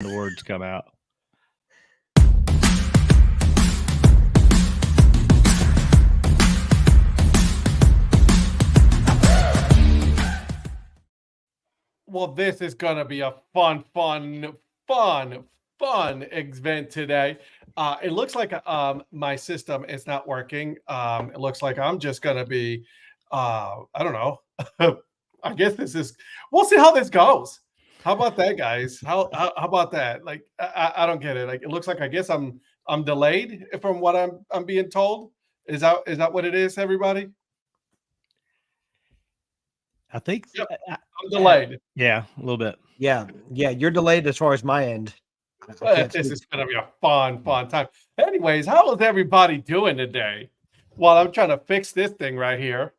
the words come out. Well, this is going to be a fun event today. It looks like my system is not working. It looks like I'm just going to be, I don't know. I guess we'll see how this goes. How about that, guys? How about that? Like, I don't get it. Like, it looks like, I guess I'm delayed from what I'm being told. Is that what it is, everybody? I think Yep. I'm delayed. Yeah, a little bit. Yeah, you're delayed as far as my end. This is going to be a fun time. Anyways, how is everybody doing today? While I'm trying to fix this thing right here.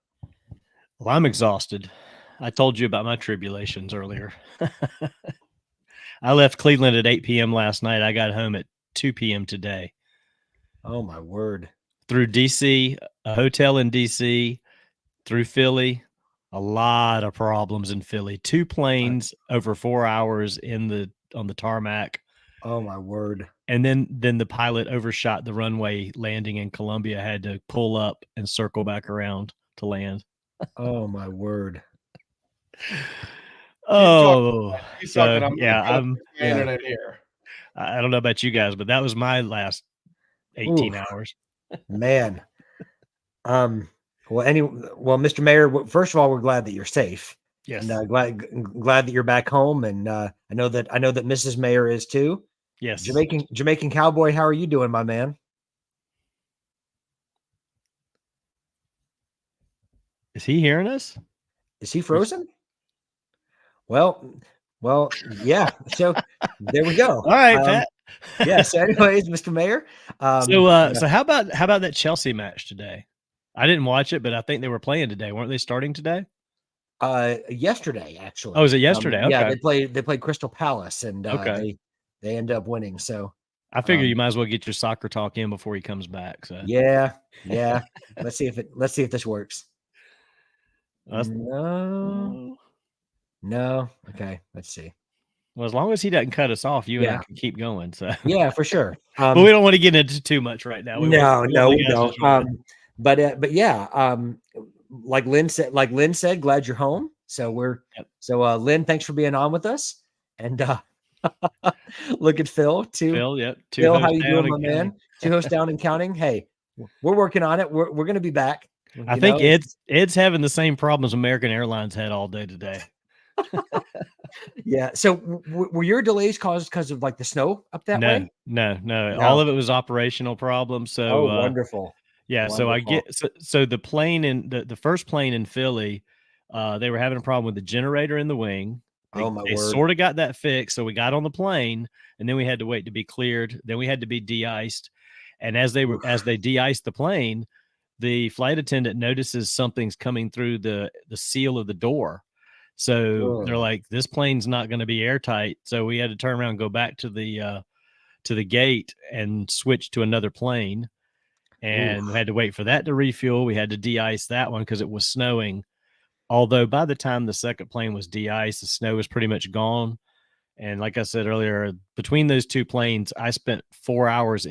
Well, I'm exhausted. I told you about my tribulations earlier. I left Cleveland at 8 p.m. last night. I got home at 2 p.m. today. Oh, my word. Through DC, a hotel in DC, through Philly. A lot of problems in Philly. 2 planes over 4 hours on the tarmac. Oh my word. And then the pilot overshot the runway landing in Columbia, had to pull up and circle back around to land. Oh my word. Oh, internet here. I don't know about you guys, but that was my last 18 hours. Man. Well, Mr. Mayor, first of all, we're glad that you're safe. Yes. And glad that you're back home. And I know that Mrs. Mayor is too. Yes. Jamaican Cowboy, how are you doing, my man? Is he hearing us? Is he frozen? Well, yeah. So there we go. All right, Pat. Yeah. So anyways, Mr. Mayor. So how about that Chelsea match today? I didn't watch it, but I think they were playing today. Weren't they starting today? Yesterday, actually. Oh, was it yesterday? Okay. Yeah, they played Crystal Palace, and they ended up winning. So I figure you might as well get your soccer talk in before he comes back. So yeah. Let's see if this works. No. Okay, let's see. Well, as long as he doesn't cut us off, you and I can keep going. So yeah, for sure. But we don't want to get into too much right now. We don't. But yeah, like Lynn said, glad you're home. So Lynn, thanks for being on with us. And look at Phil too. Phil, how you doing, my man? 2 hosts down and counting. Hey, we're working on it. We're going to be back. I think Ed's having the same problems American Airlines had all day today. Yeah. So were your delays caused because of like the snow up that way? No. All of it was operational problems. So wonderful. Yeah. Wonderful. So the plane the first plane in Philly, they were having a problem with the generator in the wing. They sort of got that fixed. So we got on the plane and then we had to wait to be cleared. Then we had to be de-iced. And as they de-iced the plane, the flight attendant notices something's coming through the seal of the door. So they're like, this plane's not going to be airtight. So we had to turn around and go back to the gate and switch to another plane. And we had to wait for that to refuel. We had to de-ice that one because it was snowing. Although by the time the second plane was de-iced, the snow was pretty much gone. And like I said earlier, between those 2 planes, I spent 4 hours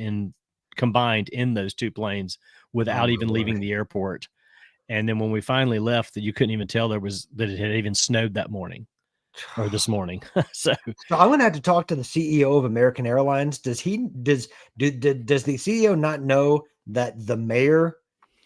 combined in those 2 planes without even leaving the airport. And then when we finally left, you couldn't even tell that it had even snowed that morning or this morning. So I'm going to have to talk to the CEO of American Airlines. Does the CEO not know that the mayor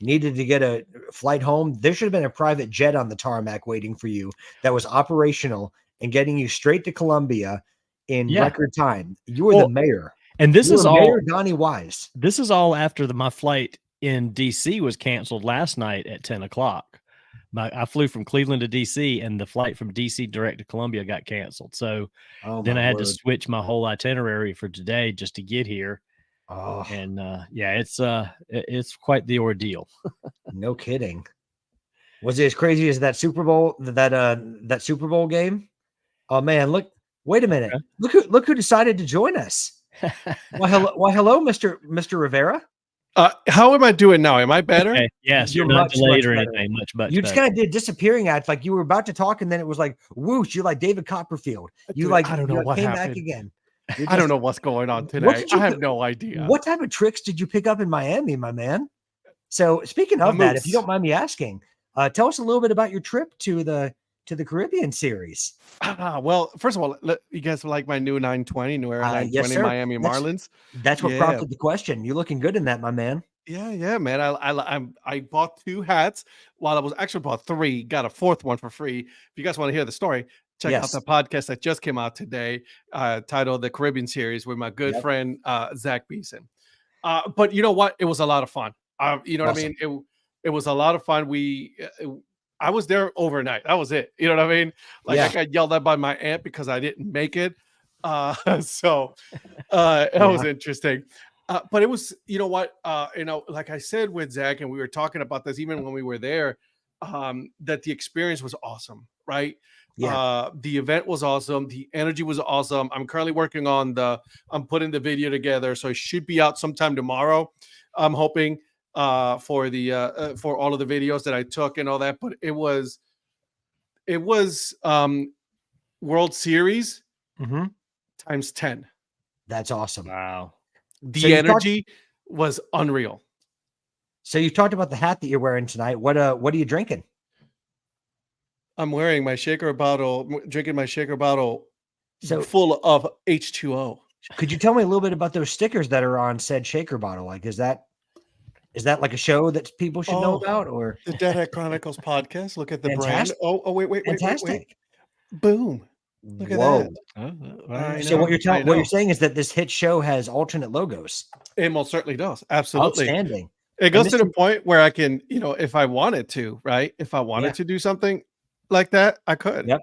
needed to get a flight home? There should have been a private jet on the tarmac waiting for you that was operational and getting you straight to Columbia in record time. You were the mayor. And this is all Mayor Donnie Wise. This is all after my flight in DC was canceled last night at 10 o'clock. I flew from Cleveland to DC and the flight from DC direct to Columbia got canceled. So then I had to switch my whole itinerary for today just to get here. Oh, and it's quite the ordeal. No kidding. Was it as crazy as that Super Bowl, that Super Bowl game? Oh man, wait a minute. Okay. Look who decided to join us. Why hello, Mr. Rivera. How am I doing now? Am I better? Okay. Yes, you're not delayed or anything. Much you just kind of did disappearing act, like you were about to talk, and then it was like whoosh. You're like David Copperfield. I don't know what came happened. Back again. I don't know what's going on today. I have no idea. What type of tricks did you pick up in Miami, my man? So speaking of that, if you don't mind me asking, tell us a little bit about your trip to the Caribbean series. Well, first of all, you guys like my new 920, new Era 920 yes, sir. Miami Marlins? That's what prompted the question. You're looking good in that, my man. Yeah, man. I bought 2 hats. While I was actually bought 3, got a 4th one for free. If you guys want to hear the story, check out the podcast that just came out today, titled The Caribbean Series with my good friend Zach Beeson. But you know what? It was a lot of fun. You know what I mean? It was a lot of fun. I was there overnight. That was it. You know what I mean? Like I got yelled at by my aunt because I didn't make it. So it was interesting. But it was, you know what, like I said with Zach, and we were talking about this even when we were there, that the experience was awesome, right? Yeah. The event was awesome. The energy was awesome. I'm currently working on I'm putting the video together, so it should be out sometime tomorrow. I'm hoping for all of the videos that I took and all that. But it was World Series times 10. That's awesome. Wow. The energy was unreal. So you talked about the hat that you're wearing tonight. What are you drinking? I'm wearing my shaker bottle, drinking my shaker bottle full of H2O. Could you tell me a little bit about those stickers that are on said shaker bottle? Like, is that like a show that people should know about, or the Dad Hat Chronicles podcast? Look at the brand. Oh, wait. Fantastic. Boom. Look at that. So what you're saying is that this hit show has alternate logos. It most certainly does. Absolutely. Outstanding. It goes to the point where I can, if I wanted to, right? If I wanted to do something like that, I could. Yep.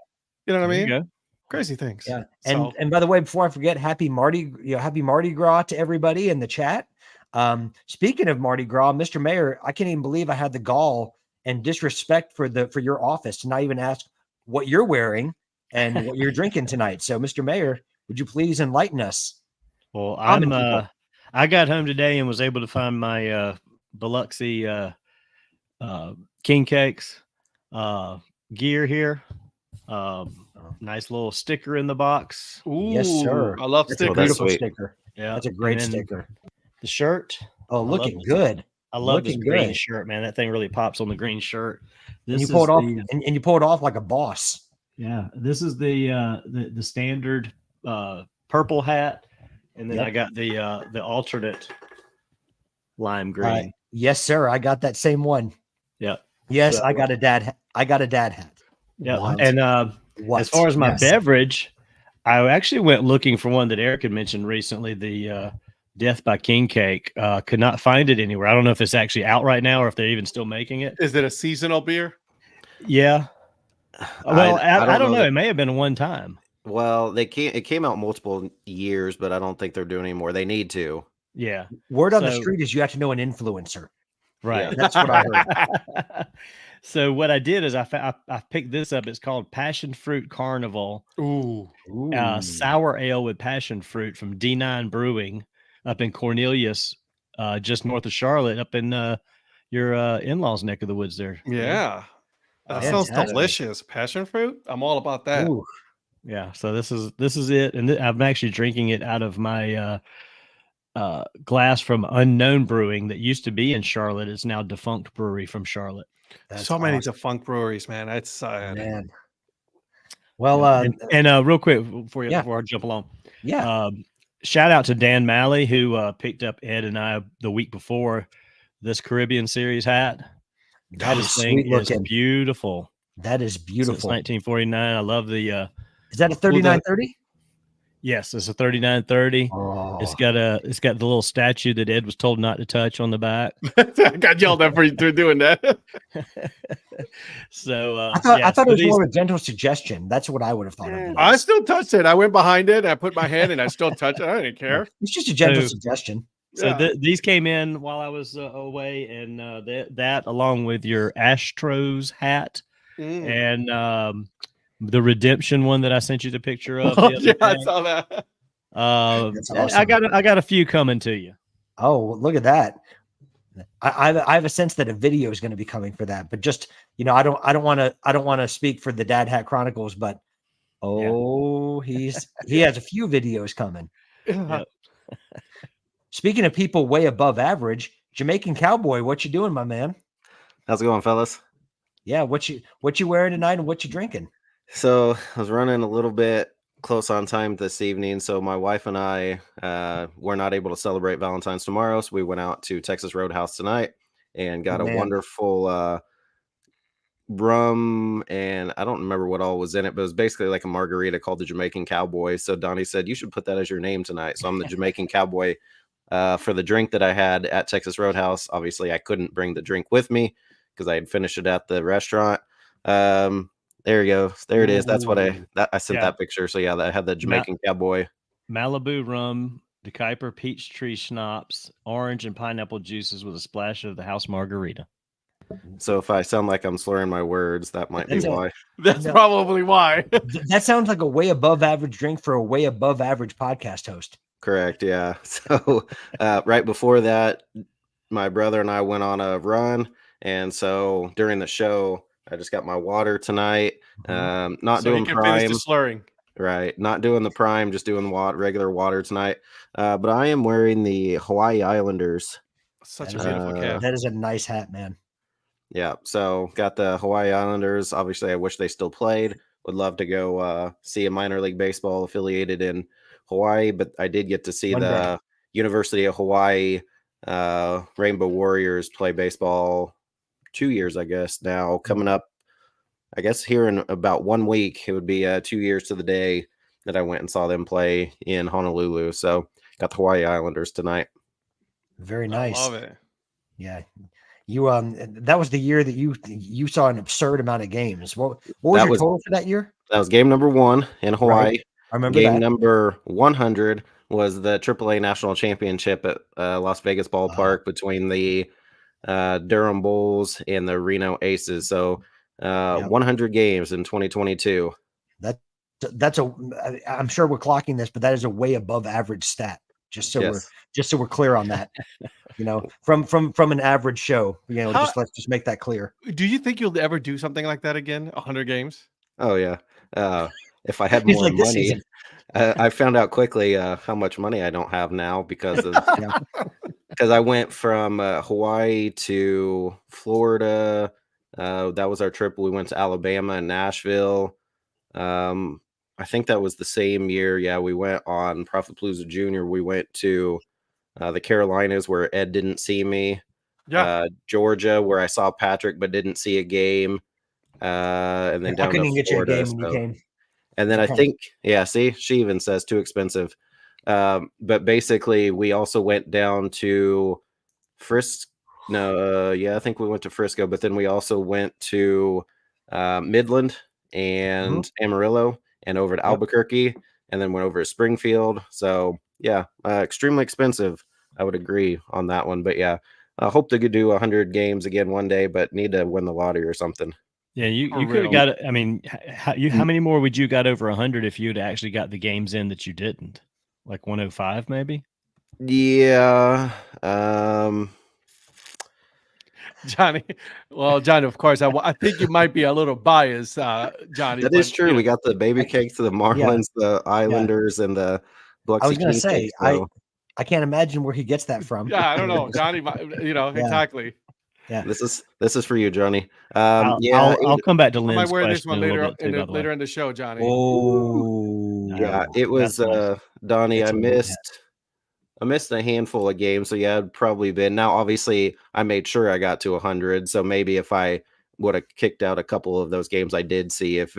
You know what I mean? Crazy things. Yeah. And by the way, before I forget, happy Mardi Gras to everybody in the chat. Speaking of Mardi Gras, Mr. Mayor, I can't even believe I had the gall and disrespect for your office to not even ask what you're wearing and what you're drinking tonight. So, Mr. Mayor, would you please enlighten us? Well, I got home today and was able to find my Biloxi king cakes gear here. Nice little sticker in the box. Ooh, yes, sir. I love stickers. Beautiful sticker. Yeah, that's a great sticker. The shirt. Oh, looking good. I love this green shirt, man. That thing really pops on the green shirt. And you pull it off, and you pull it off like a boss. Yeah, this is the standard purple hat, and then I got the alternate lime green. Yes, sir. I got that same one. Yeah. Yes, so, I got a dad hat. Yeah. What? And as far as my beverage, I actually went looking for one that Eric had mentioned recently, the Death by King Cake. Could not find it anywhere. I don't know if it's actually out right now or if they're even still making it. Is it a seasonal beer? Yeah. Well, I don't know. It may have been one time. Well, it came out multiple years, but I don't think they're doing anymore. They need to. Yeah. Word on the street is you have to know an influencer. Right. Yeah, that's what I heard. So what I did is I picked this up. It's called Passion Fruit Carnival. Ooh. Sour ale with passion fruit from D9 Brewing up in Cornelius, just north of Charlotte, up in your in-laws neck of the woods there. Yeah. That sounds delicious. Passion fruit? I'm all about that. Ooh. Yeah. So this is it. And I'm actually drinking it out of my glass from Unknown Brewing that used to be in Charlotte. It's now defunct brewery from Charlotte. That's so many defunct breweries, man. That's sad. Man. Well, and real quick before I jump along. Yeah. Shout out to Dan Malley, who picked up Ed and I the week before this Caribbean Series hat. That thing is beautiful. That is beautiful. Since 1949. I love the. Is that a 3930? Yes, it's a 3930. Oh. It's got the little statue that Ed was told not to touch on the back. I got yelled at for doing that. So I thought it was more of a gentle suggestion. That's what I would have thought of it. I still touched it. I went behind it. I put my hand and I still touched it. I didn't care. It's just a gentle suggestion. So these came in while I was away, and that along with your Astros hat and the Redemption one that I sent you the picture of. I saw that. Awesome. I got a few coming to you. Oh, look at that. I have a sense that a video is going to be coming for that, but just, I don't want to speak for the Dad Hat Chronicles, but he has a few videos coming. Yep. Speaking of people way above average, Jamaican Cowboy, what you doing, my man? How's it going, fellas? Yeah, what you wearing tonight and what you drinking? So I was running a little bit close on time this evening. So my wife and I were not able to celebrate Valentine's tomorrow. So we went out to Texas Roadhouse tonight and got a wonderful rum, and I don't remember what all was in it, but it was basically like a margarita called the Jamaican Cowboy. So Donnie said, you should put that as your name tonight. So I'm the Jamaican Cowboy for the drink that I had at Texas Roadhouse. Obviously, I couldn't bring the drink with me because I had finished it at the restaurant. There you go. There it is. That's what I sent that picture. So yeah, I had the Jamaican Cowboy. Malibu rum, the Kuiper peach tree schnapps, orange and pineapple juices with a splash of the house margarita. So if I sound like I'm slurring my words, that might be why. That's probably why. That sounds like a way above average drink for a way above average podcast host. Correct. Yeah. So right before that, my brother and I went on a run. And so during the show, I just got my water tonight. Not doing prime. Slurring. Right. Not doing the prime, just doing regular water tonight. But I am wearing the Hawaii Islanders. Such a beautiful cap. That is a nice hat, man. Yeah. So got the Hawaii Islanders. Obviously, I wish they still played. Would love to go see a minor league baseball affiliated in Hawaii, but I did get to see the University of Hawaii Rainbow Warriors play baseball 2 years, I guess, now coming up. I guess here in about 1 week, it would be 2 years to the day that I went and saw them play in Honolulu. So got the Hawaii Islanders tonight. Very nice. I love it. Yeah. You that was the year that you saw an absurd amount of games. What was your total for that year? That was game number 1 in Hawaii. Right. I remember game number 100 was the AAA National Championship at Las Vegas Ballpark between the Durham Bulls and the Reno Aces. So 100 games in 2022. I'm sure we're clocking this, but that is a way above average stat. Just so we're clear on that. You know, from an average show, you know, let's just make that clear. Do you think you'll ever do something like that again? 100 games? Oh yeah. If I had more money, I found out quickly how much money I don't have now because of because I went from Hawaii to Florida. That was our trip. We went to Alabama and Nashville. I think that was the same year. Yeah, we went on Profitpalooza Junior. We went to the Carolinas where Ed didn't see me. Yeah. Georgia where I saw Patrick but didn't see a game. And then down to Florida. Get you a game when you came. And then I think, see, she even says too expensive. But basically, we also went down to Frisco. No, I think we went to Frisco, but then we also went to Midland and Amarillo and over to Albuquerque, and then went over to Springfield. So, extremely expensive. I would agree on that one. But I hope to do 100 games again one day, but need to win the lottery or something. Yeah, you could have got it. I mean, how many more would you got over 100 if you'd actually got the games in that you didn't? Like 105, maybe? Yeah. Johnny. Well, Johnny, of course, I think you might be a little biased, Johnny. That is true. We got the baby cakes to the Marlins, the Islanders, and the Biloxi. I was going to say, I can't imagine where he gets that from. Yeah, I don't know, Johnny. Exactly. Yeah, this is for you, Johnny. I'll come back to Lynn's. I might wear this one later in the show, Johnny. Oh, yeah, it was Donnie. I missed a handful of games, so it'd probably been. Now, obviously, I made sure I got to 100, so maybe if I would have kicked out a couple of those games, I did see if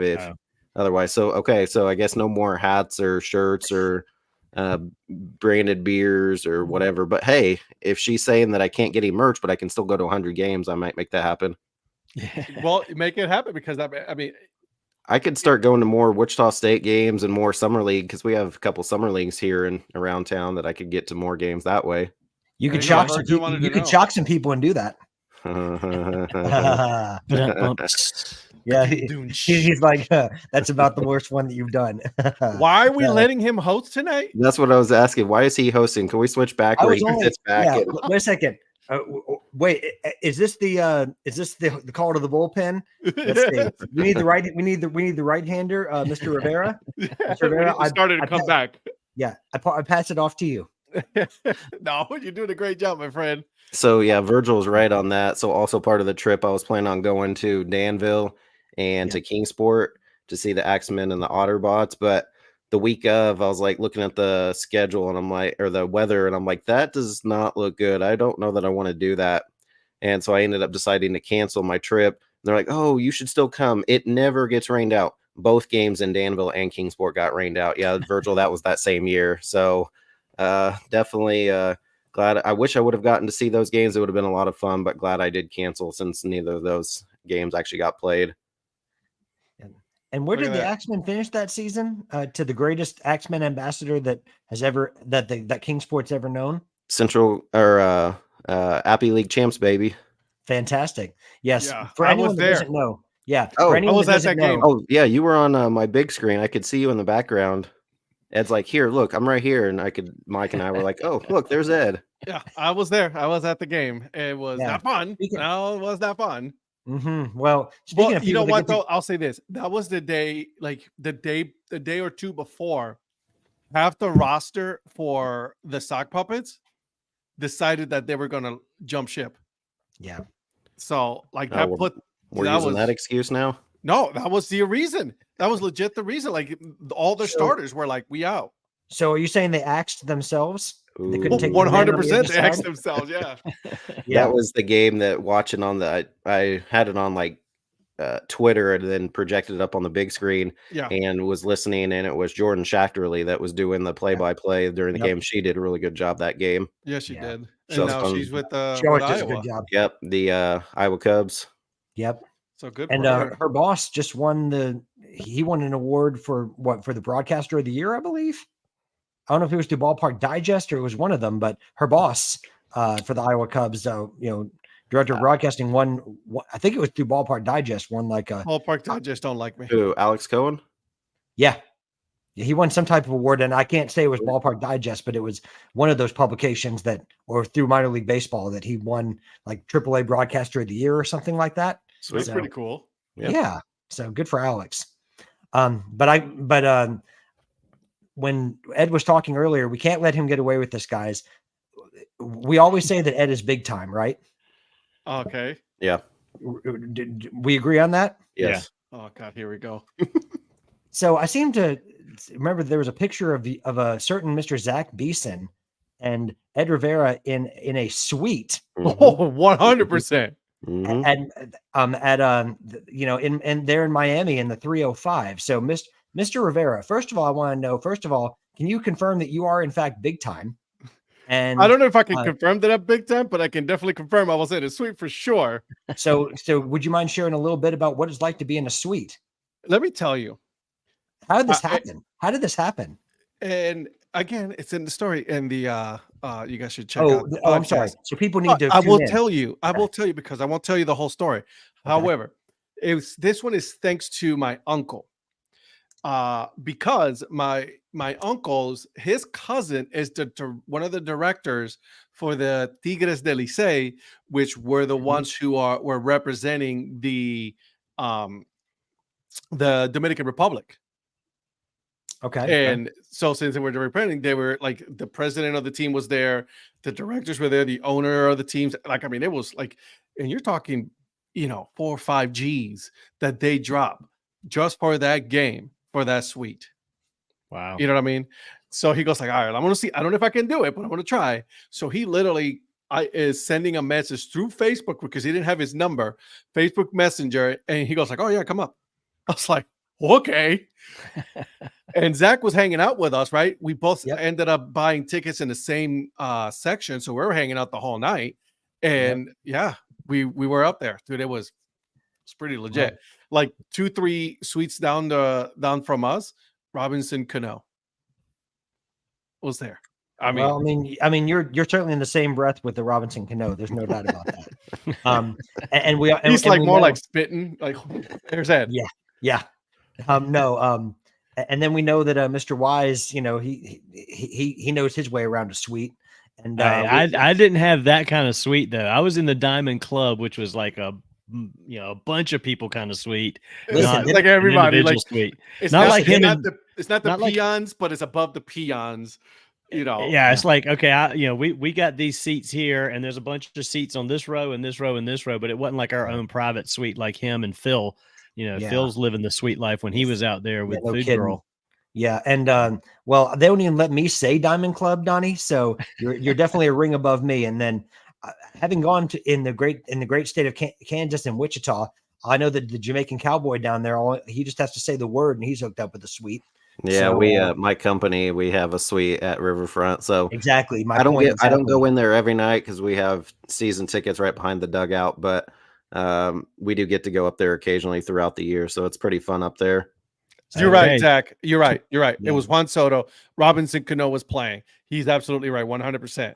otherwise. So so I guess no more hats or shirts or branded beers or whatever. But hey, if she's saying that I can't get any merch, but I can still go to 100 games, I might make that happen. Yeah. Well, make it happen because I mean. I could start going to more Wichita State games and more summer league because we have a couple summer leagues here and around town that I could get to more games that way. You could shock some people. You could shock some people and do that. Yeah, he's like, that's about the worst one that you've done. Why are we letting him host tonight? That's what I was asking. Why is he hosting? Can we switch back where he sits back? Yeah, wait a second. Wait, is this the call to the bullpen? Let's see. We need the right hander, Mr. Rivera. Mr. Rivera, started to come back. Yeah, I pass it off to you. No, you're doing a great job, my friend. So yeah, Virgil's right on that. So also part of the trip, I was planning on going to Danville and to Kingsport to see the Axemen and the Otterbots. But the week of, I was like looking at the schedule and I'm like, or the weather, and I'm like, that does not look good. I don't know that I want to do that. And so I ended up deciding to cancel my trip. They're like, oh, you should still come. It never gets rained out. Both games in Danville and Kingsport got rained out. Yeah, Virgil, that was that same year. So definitely glad. I wish I would have gotten to see those games. It would have been a lot of fun, but glad I did cancel since neither of those games actually got played. And where did the Axemen finish that season? To the greatest Axemen ambassador that has ever that Kingsport's ever known. Central or Appy League champs, baby. Fantastic. Yes. Yeah, for anyone that doesn't know. Yeah. Oh, for anyone I was at that game. Oh, yeah. You were on my big screen. I could see you in the background. Ed's like, here, look, I'm right here. And Mike and I were like, oh, look, there's Ed. Yeah, I was there. I was at the game. It was not fun. No, it was not fun. Mm-hmm. Well, speaking of, you know what though? I'll say this. That was the day, like the day or two before, half the roster for the sock puppets decided that they were gonna jump ship. Yeah. So like we're using that excuse now. No, that was the reason. That was legit the reason. Like all their starters were like, we out. So are you saying they axed themselves? They couldn't take 100%. They axed themselves. Yeah. That was the game that watching on I had it on like Twitter and then projected it up on the big screen and was listening, and it was Jordan Schachterly that was doing the play-by-play during the game. She did a really good job that game. Yeah, she did. And now she's with she always does Iowa. a good job. Yep, the Iowa Cubs. Yep. So good. And her boss just won he won an award for the broadcaster of the year, I believe. I don't know if it was through Ballpark Digest or it was one of them, but her boss for the Iowa Cubs, director of broadcasting won. I think it was through Ballpark Digest. Won like a Ballpark Digest don't like me. Who? Alex Cohen? Yeah, he won some type of award, and I can't say it was Ballpark Digest, but it was one of those publications or through minor league baseball that he won like AAA Broadcaster of the Year or something like that. So it's pretty cool. Yeah. So good for Alex. When Ed was talking earlier, we can't let him get away with this, guys. We always say that Ed is big time, right? Okay. Yeah. We agree on that? Yes. Yeah. Oh God, here we go. So I seem to remember there was a picture of a certain Mr. Zach Beeson and Ed Rivera in a suite. Oh, 100%. And in there in Miami in the 305. So Mr. Rivera, first of all, I want to know, can you confirm that you are in fact big time? And I don't know if I can confirm that I'm big time, but I can definitely confirm I was in a suite for sure. So would you mind sharing a little bit about what it's like to be in a suite? Let me tell you. How did this happen? How did this happen? And again, it's in the story, and the you guys should check out. Oh, I'm sorry. So people need to. I will tell you because I won't tell you the whole story. Okay. However, this one is thanks to my uncle. Because my uncle's his cousin is one of the directors for the Tigres del Licey, which were the ones who were representing the Dominican Republic. Okay. And so since they were representing, they were like the president of the team was there, the directors were there, the owner of the teams. Like, I mean, it was like, and you're talking, 4 or 5 G's that they drop just for that game, for that suite. Wow. You know what I mean? So he goes like, all right, I'm going to see. I don't know if I can do it, but I'm going to try. So he literally is sending a message through Facebook because he didn't have his number, Facebook Messenger. And he goes like, oh yeah, come up. I was like, okay. And Zach was hanging out with us, right? We both ended up buying tickets in the same section. So we were hanging out the whole night. And we were up there. Dude, it's pretty legit. Like 2-3 suites down from us, Robinson Cano was there. I mean, you're certainly in the same breath with the Robinson Cano. There's no doubt about that. He's like spitting. Like there's Ed. Yeah. And then we know that Mr. Wise, he knows his way around a suite. And I didn't have that kind of suite though. I was in the Diamond Club, which was like a a bunch of people kind of suite. Not like everybody, like suite. It's not not like him. It's not the peons, but it's above the peons. Yeah, it's like, okay, we got these seats here, and there's a bunch of seats on this row and this row and this row, but it wasn't like our own private suite like him and Phil. Phil's living the sweet life when he was out there with Food Girl. Yeah, and well, they don't even let me say Diamond Club, Donnie. So you're definitely a ring above me. And then having gone to in the great state of Kansas and Wichita, I know that the Jamaican Cowboy down there, he just has to say the word, and he's hooked up with the suite. Yeah, so, my company, we have a suite at Riverfront. So exactly, I don't go in there every night because we have season tickets right behind the dugout, but we do get to go up there occasionally throughout the year, so it's pretty fun up there. You're right, Zach. You're right. Yeah. It was Juan Soto. Robinson Cano was playing. He's absolutely right, 100%.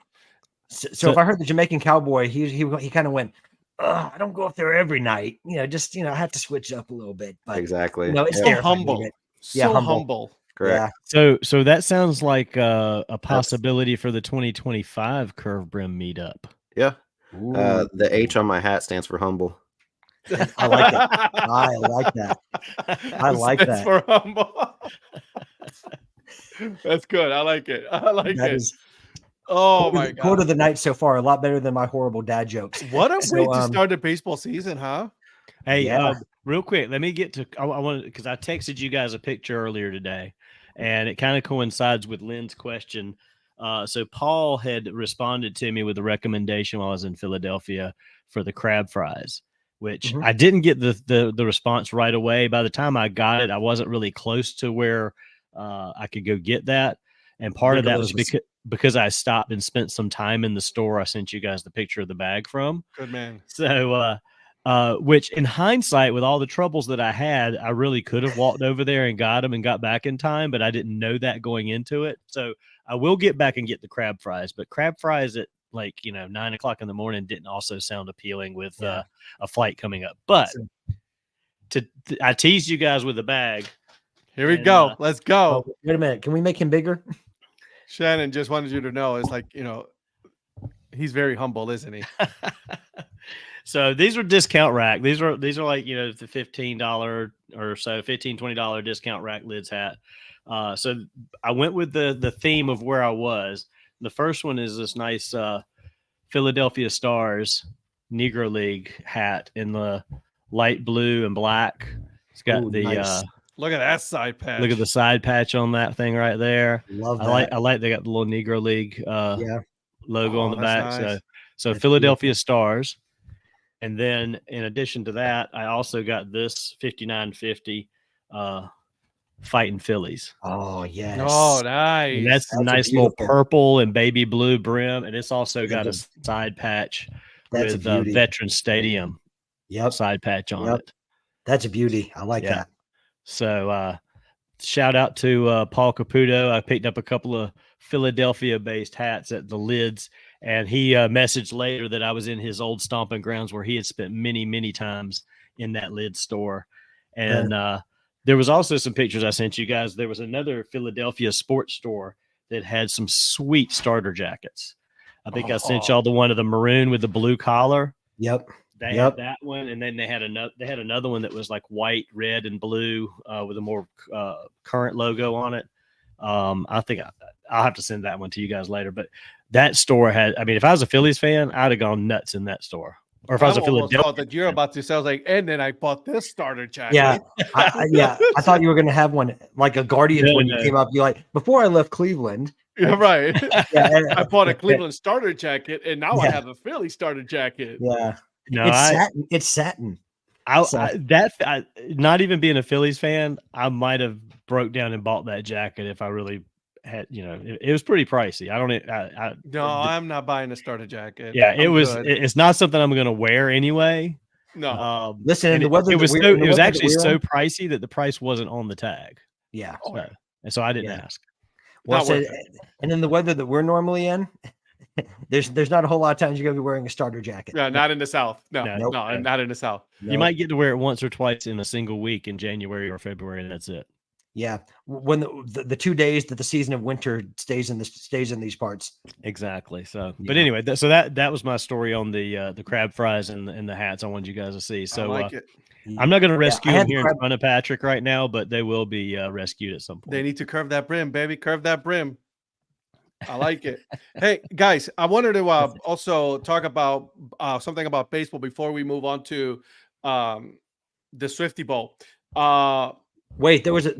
So if I heard the Jamaican Cowboy, he kind of went, I don't go up there every night. I have to switch up a little bit. But, exactly. It's so humble. So humble. Correct. Yeah. So that sounds like a possibility for the 2025 Curve Brim meetup. Yeah. The H on my hat stands for humble. I like it. I like that. I like that. For humble. That's good. I like it. Oh my God. Quote of the night so far, a lot better than my horrible dad jokes. What a way to start the baseball season, huh? Hey, real quick, let me get to. I wanted, because I texted you guys a picture earlier today, and it kind of coincides with Lynn's question. So Paul had responded to me with a recommendation while I was in Philadelphia for the crab fries, which I didn't get the response right away. By the time I got it, I wasn't really close to where I could go get that. And part of that was because I stopped and spent some time in the store. I sent you guys the picture of the bag from. Good man. So, which in hindsight, with all the troubles that I had, I really could have walked over there and got them and got back in time, but I didn't know that going into it. So I will get back and get the crab fries, but crab fries at 9 o'clock in the morning didn't also sound appealing with a flight coming up. But I teased you guys with the bag. Here we go. Let's go. Wait a minute. Can we make him bigger? Shannon just wanted you to know, it's like, he's very humble, isn't he? So these were discount rack. These are like, the $15 or so, $15, $20 discount rack lids hat. So I went with the theme of where I was. The first one is this nice Philadelphia Stars Negro League hat in the light blue and black. It's got nice. Look at that side patch. Look at the side patch on that thing right there. Love that. I like they got the little Negro League logo on the back. Nice. So Philadelphia beautiful. Stars. And then in addition to that, I also got this 5950 Fighting Phillies. Oh, yes. Oh, nice. And that's a nice little purple and baby blue brim. And it's also got a side patch with Veteran Stadium side patch on it. That's a beauty. I like that. So shout out to Paul Caputo. I picked up a couple of Philadelphia-based hats at the lids, and he messaged later that I was in his old stomping grounds where he had spent many, many times in that lid store. And there was also some pictures I sent you guys. There was another Philadelphia sports store that had some sweet starter jackets. I think I sent y'all the one of the maroon with the blue collar. Yep. They had that one, and then they had another one that was like white, red, and blue with a more current logo on it. I think I'll have to send that one to you guys later. But that store had, if I was a Phillies fan, I'd have gone nuts in that store. Or if I was a Philadelphia that you're about to say, I was like, and then I bought this starter jacket. Yeah, I thought you were going to have one like a Guardians when you came up. You're like, before I left Cleveland. Yeah, right. I bought a Cleveland starter jacket, and now I have a Philly starter jacket. Yeah. No, it's satin. Not even being a Phillies fan, I might have broke down and bought that jacket if I really had. It was pretty pricey. I'm not buying a starter jacket. Yeah, it's not something I'm going to wear anyway. No, listen. It was actually so pricey that the price wasn't on the tag. Yeah, so I didn't ask. Well, and in the weather that we're normally in. There's not a whole lot of times you're gonna be wearing a starter jacket. Yeah, not in the South. No, not in the South. You might get to wear it once or twice in a single week in January or February, and that's it. Yeah, when the 2 days that the season of winter stays in these parts. Exactly. So, but anyway, that was my story on the crab fries and the hats. I wanted you guys to see. So, I like it. I'm not going to rescue them here the in front of Patrick right now, but they will be rescued at some point. They need to curve that brim, baby. Curve that brim. I like it. Hey, guys, I wanted to also talk about something about baseball before we move on to the Swifty Bowl. Wait, there was a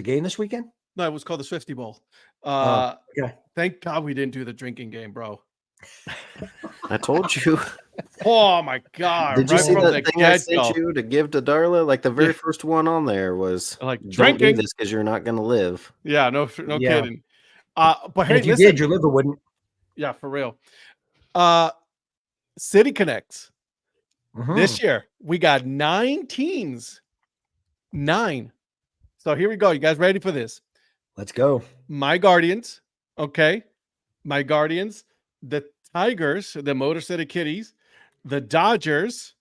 game this weekend? No, it was called the Swifty Bowl. Okay. Thank God we didn't do the drinking game, bro. I told you. Oh my God! Did you see that thing I sent you to give to Darla? Like the very first one on there was like don't drinking do this because you're not going to live. Yeah, no kidding. But hey, if you did, your liver wouldn't. Yeah, for real. City Connects. This year we got 9 teams. 9. So here we go. You guys ready for this? Let's go. My Guardians. Okay. My Guardians. The Tigers, the Motor City Kitties, the Dodgers,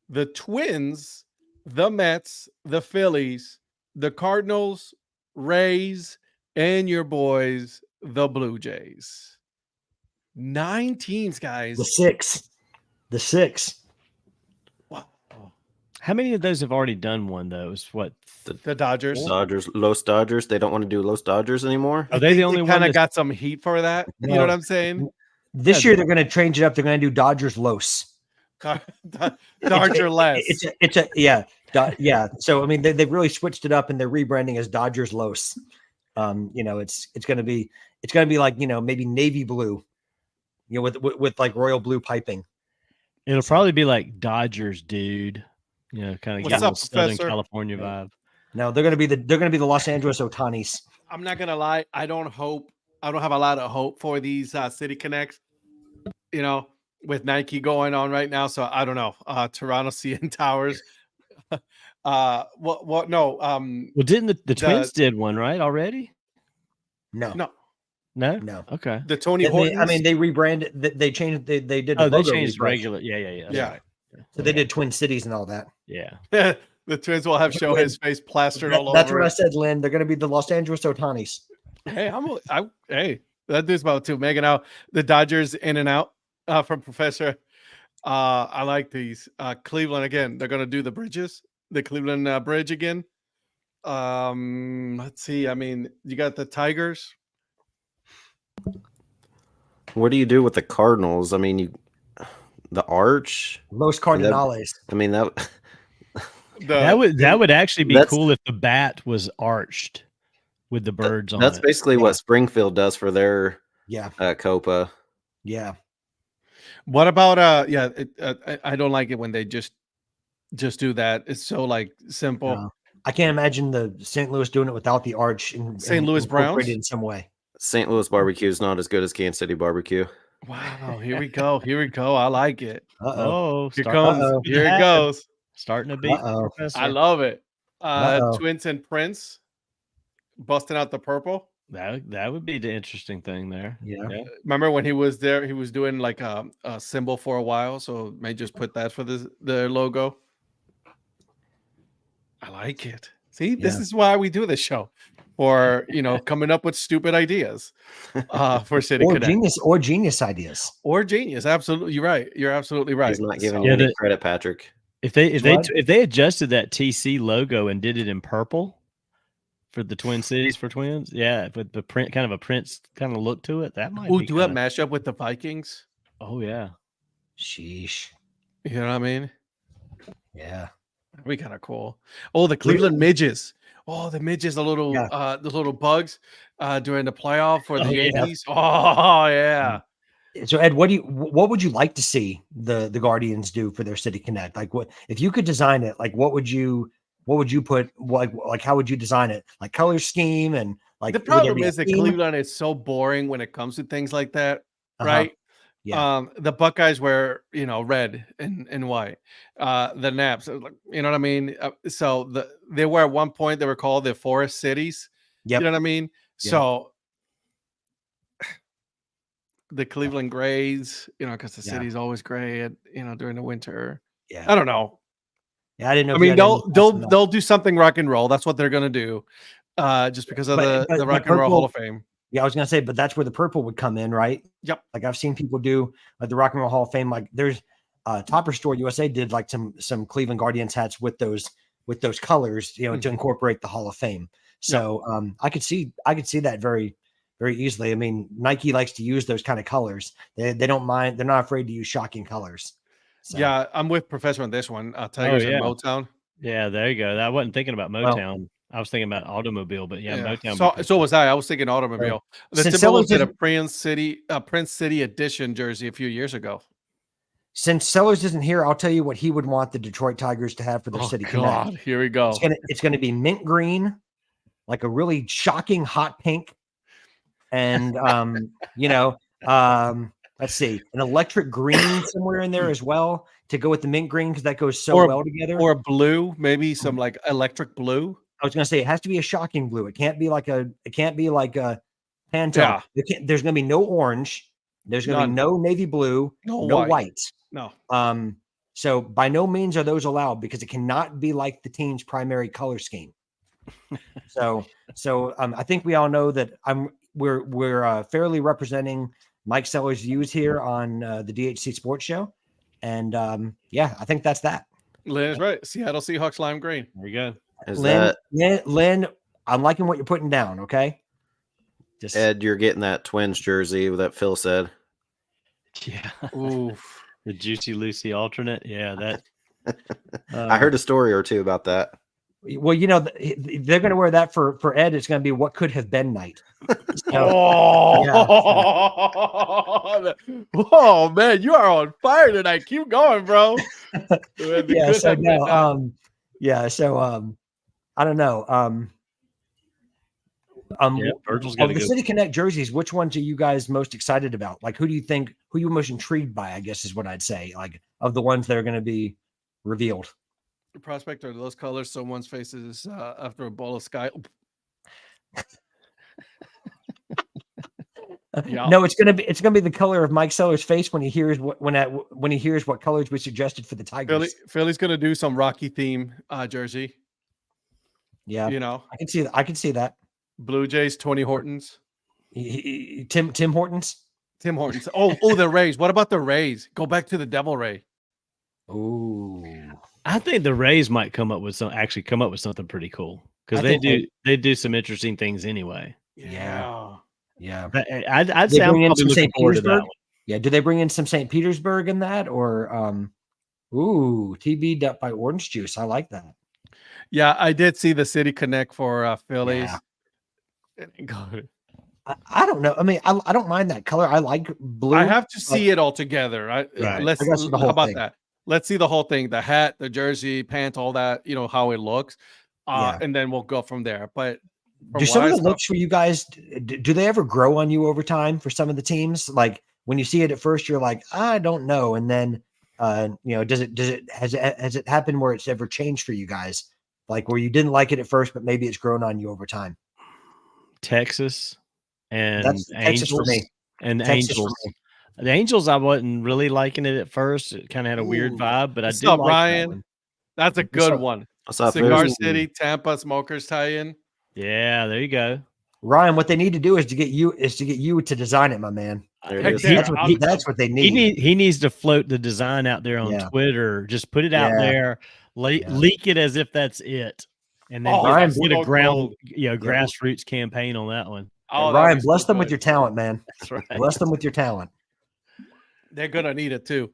the Twins, the Mets, the Phillies, the Cardinals, Rays, and your boys, the Blue Jays. 9 teams, guys. The six. Wow. How many of those have already done one, though? Is what the Dodgers? Los Dodgers. They don't want to do Los Dodgers anymmer. Are they the only one? Kind of got some heat for that. No. You know what I'm saying? This year they're going to change it up. They're going to do Dodgers Los. Dodger less. Yeah. So I mean, they've really switched it up, and they're rebranding as Dodgers Los. It's going to be like maybe navy blue, with like royal blue piping. It'll probably be like Dodgers, dude. Kind of get a Southern California vibe. No, they're going to be the Los Angeles Otanis. I'm not gonna lie. I don't have a lot of hope for these City Connects. With Nike going on right now, so I don't know. Toronto CN Towers. What? No. Well, didn't the Twins did one right already? No. Okay. The Tony Hortons. I mean, they rebranded. They changed. They did. They changed regular. Yeah. Right. So they did Twin Cities and all that. Yeah. The Twins will have Shohei's face plastered all over. That's what I said, Lynn. They're going to be the Los Angeles Otanis. Hey, hey, that dude's about to make it out. The Dodgers in and out from Professor. I like these. Cleveland again. They're going to do the bridges. The Cleveland Bridge again. Let's see. I mean, you got the Tigers. What do you do with the Cardinals? I mean, the arch. Los Cardinales. I mean that would actually be cool if the bat was arched with the birds on it. That's basically what Springfield does for their Copa. Yeah. What about I don't like it when they just do that. It's so like simple. No. I can't imagine the St. Louis doing it without the arch in St. Louis Browns in some way. St. Louis barbecue is not as good as Kansas City barbecue. Wow, here we go. I like it. Uh-oh. Here it goes. Starting to beat. I love it. Twins and Prince busting out the purple. That would be the interesting thing there. Yeah. Remember when he was there, he was doing like a symbol for a while, so may just put that for the logo. I like it. See, this is why we do this show. Or coming up with stupid ideas for City Connect. Or genius ideas. Or genius. Absolutely, you're right. You're absolutely right. He's not giving you any credit, Patrick. If they adjusted that TC logo and did it in purple for the Twin Cities for Twins, with the print kind of a Prince kind of look to it, that might be do a mashup with the Vikings. Oh yeah. Sheesh. You know what I mean? Yeah. That'd be kind of cool. Oh, the Cleveland Midges. Oh, the midges, the little bugs during the playoff for the Yankees. Yeah. Oh yeah. So Ed, what would you like to see the Guardians do for their City Connect? Like, what if you could design it? Like, what would you put? Like how would you design it? Like color scheme and like. The problem is that Cleveland is so boring when it comes to things like that, right? Yeah. The Buckeyes wear, red and white. The Naps, you know what I mean? So they were at one point, they were called the Forest Cities. Yep. You know what I mean? Yep. So the Cleveland Grays, because the city's always gray during the winter. Yeah. I don't know. Yeah, I didn't know. I mean, they'll do something rock and roll. That's what they're gonna do, just because of the Rock and Roll Hall of Fame. Yeah, I was gonna say, but that's where the purple would come in, right? Yep. Like I've seen people do like the Rock and Roll Hall of Fame. Like there's Topper Store USA did like some Cleveland Guardians hats with those colors, to incorporate the Hall of Fame. So I could see that very, very easily. I mean, Nike likes to use those kind of colors. They don't mind. They're not afraid to use shocking colors. So. Yeah, I'm with Professor on this one. Tigers and Motown. Yeah, there you go. I wasn't thinking about Motown. I was thinking about automobile, but Motown. So was I. I was thinking automobile. The Timberwolves did a Prince City edition jersey a few years ago. Since Sellers isn't here, I'll tell you what he would want the Detroit Tigers to have for their City Connect. Here we go. It's gonna be mint green, like a really shocking hot pink, and let's see, an electric green somewhere in there as well to go with the mint green because that goes so well together. Or blue, maybe some like electric blue. I was gonna say it has to be a shocking blue. It can't be like a Pantone. Yeah. There's gonna be no orange. There's gonna be no navy blue, no white. No. So by no means are those allowed because it cannot be like the team's primary color scheme. So I think we all know that we're fairly representing Mike Sellers' views here on the DHC Sports Show, and I think that's that. Lynn's right. Seattle Seahawks lime green. There you go. Lynn, I'm liking what you're putting down. Okay. Ed, you're getting that Twins jersey that Phil said. Yeah. Oof. The Juicy Lucy alternate. Yeah, that. I heard a story or two about that. Well, they're going to wear that for Ed. It's going to be what could have been night. Oh man, you are on fire tonight. Keep going, bro. I don't know. Virgil's of the City Connect jerseys, which ones are you guys most excited about? Like, who you most intrigued by, I guess is what I'd say, like of the ones that are going to be revealed. Prospector, those colors, someone's faces after a bowl of sky. No, it's gonna be the color of Mike Sellers' face when he hears what colors we suggested for the Tigers. Philly's gonna do some Rocky theme jersey. Yeah, I can see that. Blue Jays, Tony Hortons. Tim Hortons. Tim Hortons. Oh, the Rays. What about the Rays? Go back to the Devil Ray. Ooh. I think the Rays might come up with something pretty cool because they do some interesting things anyway. Yeah. I'd say I'm probably looking forward to that one. Yeah. Do they bring in some St. Petersburg in that or TB by Orange Juice? I like that. Yeah, I did see the City Connect for Phillies. Yeah. I don't know. I mean, I don't mind that color. I like blue. I have to see it all together. How about that? Let's see the whole thing: the hat, the jersey, pants, all that. How it looks, and then we'll go from there. But do some of the looks for you guys? Do they ever grow on you over time? For some of the teams, like when you see it at first, you're like, I don't know, and then has it happened where it's ever changed for you guys? Like where you didn't like it at first, but maybe it's grown on you over time. Texas and That's Angels Texas for me. and Texas Angels. The Angels, I wasn't really liking it at first. It kind of had a weird vibe, but I did like Ryan. that one. That's a good one. Cigar City, Tampa Smokers tie-in. Yeah, there you go. Ryan, what they need to do is to get you to design it, my man. That's what they need. He needs to float the design out there on Twitter. Just put it out there, leak it as if that's it, and then get a grassroots campaign on that one. Ryan, bless them with your talent, man. That's right. Bless them with your talent. They're gonna need it too.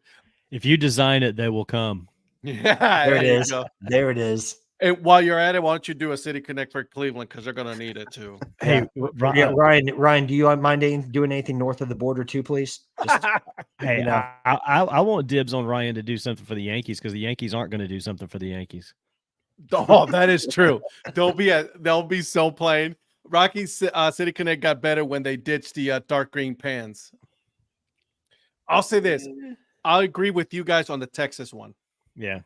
If you design it, they will come. Yeah, there it is. There it is. And while you're at it, why don't you do a City Connect for Cleveland because they're gonna need it too. Hey, Ryan, do you mind doing anything north of the border too, please? Hey, I want dibs on Ryan to do something for the Yankees because the Yankees aren't going to do something for the Yankees. Oh, that is true. They'll be so plain. Rocky City Connect got better when they ditched the dark green pants. I'll say this. I'll agree with you guys on the Texas one. Yeah.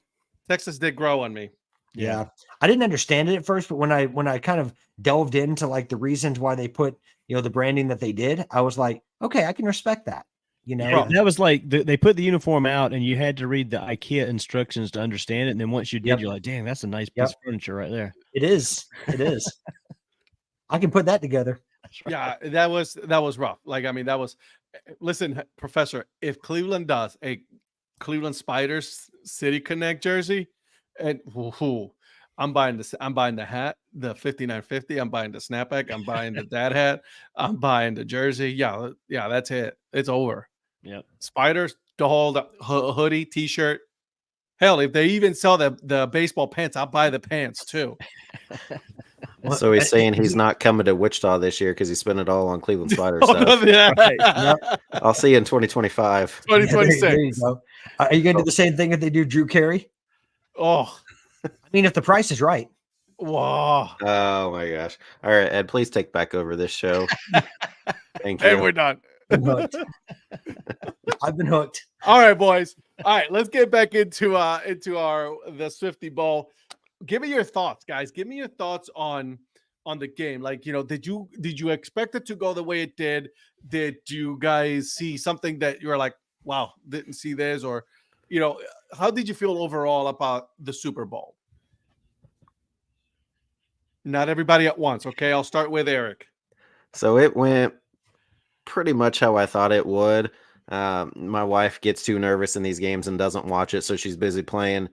Texas did grow on me. Yeah. I didn't understand it at first, but when I kind of delved into like the reasons why they put, the branding that they did, I was like, okay, I can respect that. You know, that was like they put the uniform out, and you had to read the IKEA instructions to understand it. And then once you did, you're like, "Dang, that's a nice piece of furniture right there." It is. It is. I can put that together. Right. Yeah, that was rough. Like, I mean, that was. Listen, Professor, if Cleveland does a Cleveland Spiders City Connect jersey, and I'm buying the hat, the 5950. I'm buying the snapback. I'm buying the dad hat. I'm buying the jersey. Yeah, that's it. It's over. Yep. Spiders, the whole hoodie, t-shirt. Hell, if they even sell the baseball pants, I'll buy the pants too. So he's saying he's not coming to Wichita this year because he spent it all on Cleveland Spiders stuff. Right. Yep. I'll see you in 2025. 2026. There you go. Are you going to do the same thing if they do Drew Carey? Oh, I mean, if the price is right. Whoa. Oh my gosh. All right, Ed, please take back over this show. Thank you. Hey, we're done. I've been hooked. All right, boys. All right, let's get back into the Swifty Bowl. Give me your thoughts, guys. Give me your thoughts on the game. Like, did you expect it to go the way it did? Did you guys see something that you were like, wow, didn't see this? Or, how did you feel overall about the Super Bowl? Not everybody at once, okay? I'll start with Eric. So it went pretty much how I thought it would. My wife gets too nervous in these games and doesn't watch it, so she's busy playing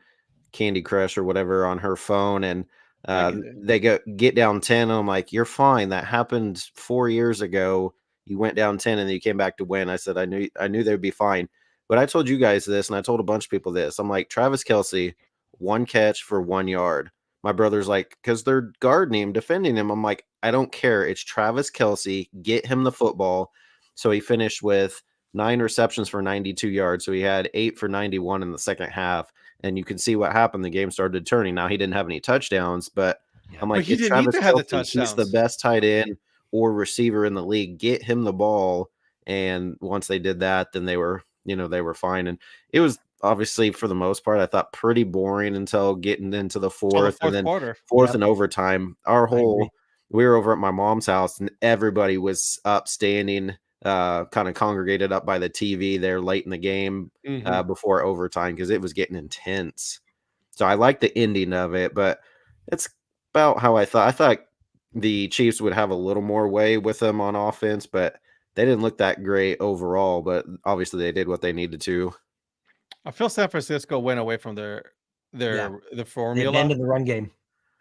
Candy Crush or whatever on her phone, and they get down 10, and I'm like, you're fine. That happened 4 years ago. You went down 10 and you came back to win. I said I knew they'd be fine. But I told you guys this, and I told a bunch of people this. I'm like, Travis Kelce, 1 catch for 1 yard. My brother's like, because they're guarding him, defending him. I'm like, I don't care. It's Travis Kelce. Get him the football. So he finished with 9 receptions for 92 yards. So he had 8 for 91 in the second half. And you can see what happened. The game started turning. Now he didn't have any touchdowns, but I'm like, he didn't Travis Kelce, he's the best tight end or receiver in the league. Get him the ball. And once they did that, then they were fine. And it was obviously, for the most part, I thought pretty boring until getting into the fourth and then quarter. Fourth and overtime. We were over at my mom's house and everybody was up standing, kind of congregated up by the TV there late in the game before overtime because it was getting intense. So I like the ending of it, but it's about how I thought. I thought the Chiefs would have a little more way with them on offense, but they didn't look that great overall. But obviously they did what they needed to. I feel San Francisco went away from the formula. The end of the run game.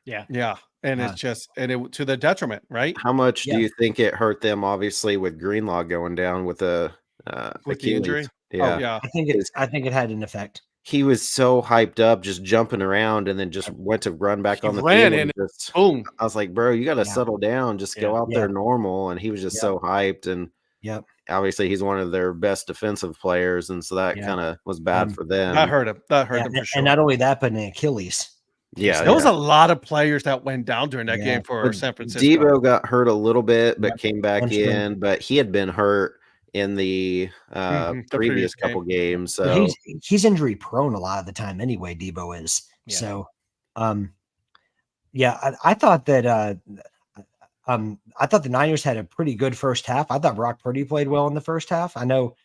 Yeah. And it's just to their detriment, right? How much do you think it hurt them? Obviously, with Greenlaw going down with the injury. Yeah, I think it had an effect. He was so hyped up, just jumping around, and then just went to run back on the field. And just, boom! I was like, bro, you got to settle down. Just go out there normal. And he was just so hyped. And obviously, he's one of their best defensive players, and so that kind of was bad for them. That hurt him. That hurt him for sure. And not only that, but an Achilles. Yeah, there was a lot of players that went down during that game for San Francisco. Debo got hurt a little bit, but came back in. But he had been hurt in the previous couple games. So he's injury prone a lot of the time anyway. Debo is. So, I thought that the Niners had a pretty good first half. I thought Brock Purdy played well in the first half. I know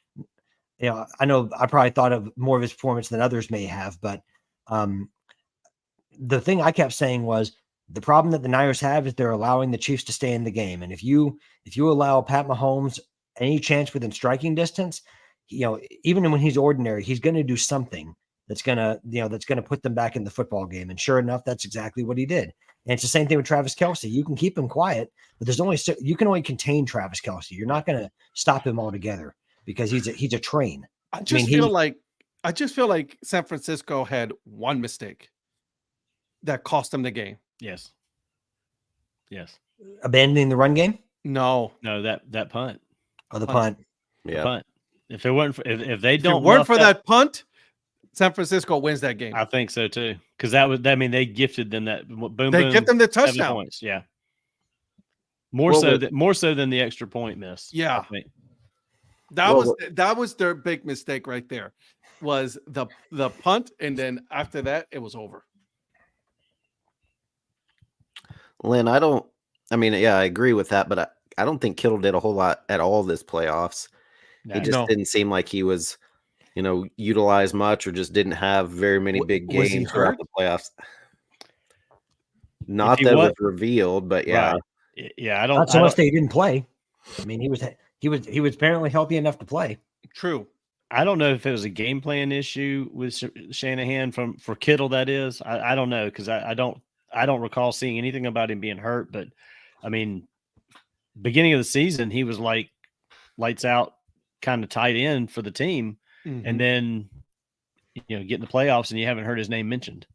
I probably thought of more of his performance than others may have, but the thing I kept saying was the problem that the Niners have is they're allowing the Chiefs to stay in the game. And if you allow Pat Mahomes any chance within striking distance, even when he's ordinary, he's going to do something that's going to put them back in the football game. And sure enough, that's exactly what he did. And it's the same thing with Travis Kelce. You can keep him quiet, but you can only contain Travis Kelce. You're not going to stop him altogether because he's a train. I just feel like San Francisco had one mistake that cost them the game. Yes. Abandoning the run game? No, that punt. Oh, the punt. Yeah. Punt. If it weren't if it weren't for that punt, San Francisco wins that game. I think so too. Because that mean they gifted them that boom. They gifted them the touchdown points. Yeah. More so than the extra point miss. Yeah. That was their big mistake right there. Was the punt, and then after that it was over. Lynn, I agree with that, but I don't think Kittle did a whole lot at all this playoffs. He just didn't seem like he was, utilized much or just didn't have very many big games throughout the playoffs. Not that was revealed, but yeah. Right. Yeah, I don't. Not so much that he didn't play. I mean, he was apparently healthy enough to play. True. I don't know if it was a game plan issue with Shanahan for Kittle. That is, I don't know, because I don't recall seeing anything about him being hurt. But I mean, beginning of the season, he was like lights out, kind of tight end for the team, and then get in the playoffs and you haven't heard his name mentioned.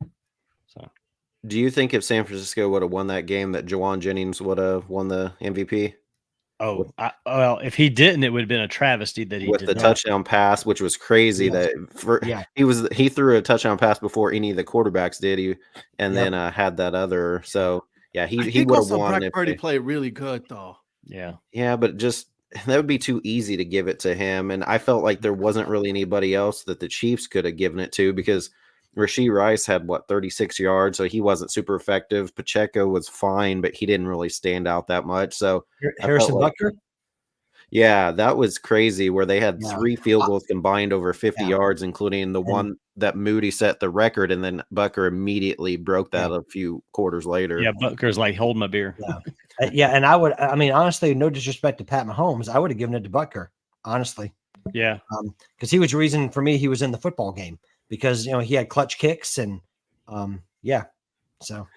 So, do you think if San Francisco would have won that game, that Jawan Jennings would have won the MVP? Oh, well, if he didn't, it would have been a travesty that he with the touchdown pass, which was crazy. He threw a touchdown pass before any of the quarterbacks did. Then had that other. So yeah, he would have won. Brock Purdy played really good though. Yeah, but just that would be too easy to give it to him, and I felt like there wasn't really anybody else that the Chiefs could have given it to, because Rashee Rice had 36 yards, so he wasn't super effective. Pacheco was fine, but he didn't really stand out that much. So Harrison Butker, yeah, that was crazy. Where they had 3 field goals combined over 50 yards, including the one that Moody set the record, and then Butker immediately broke that a few quarters later. Yeah, Butker's like, hold my beer. And honestly, no disrespect to Pat Mahomes, I would have given it to Butker, honestly. Yeah, because he was the reason for me he was in the football game. Because he had clutch kicks and so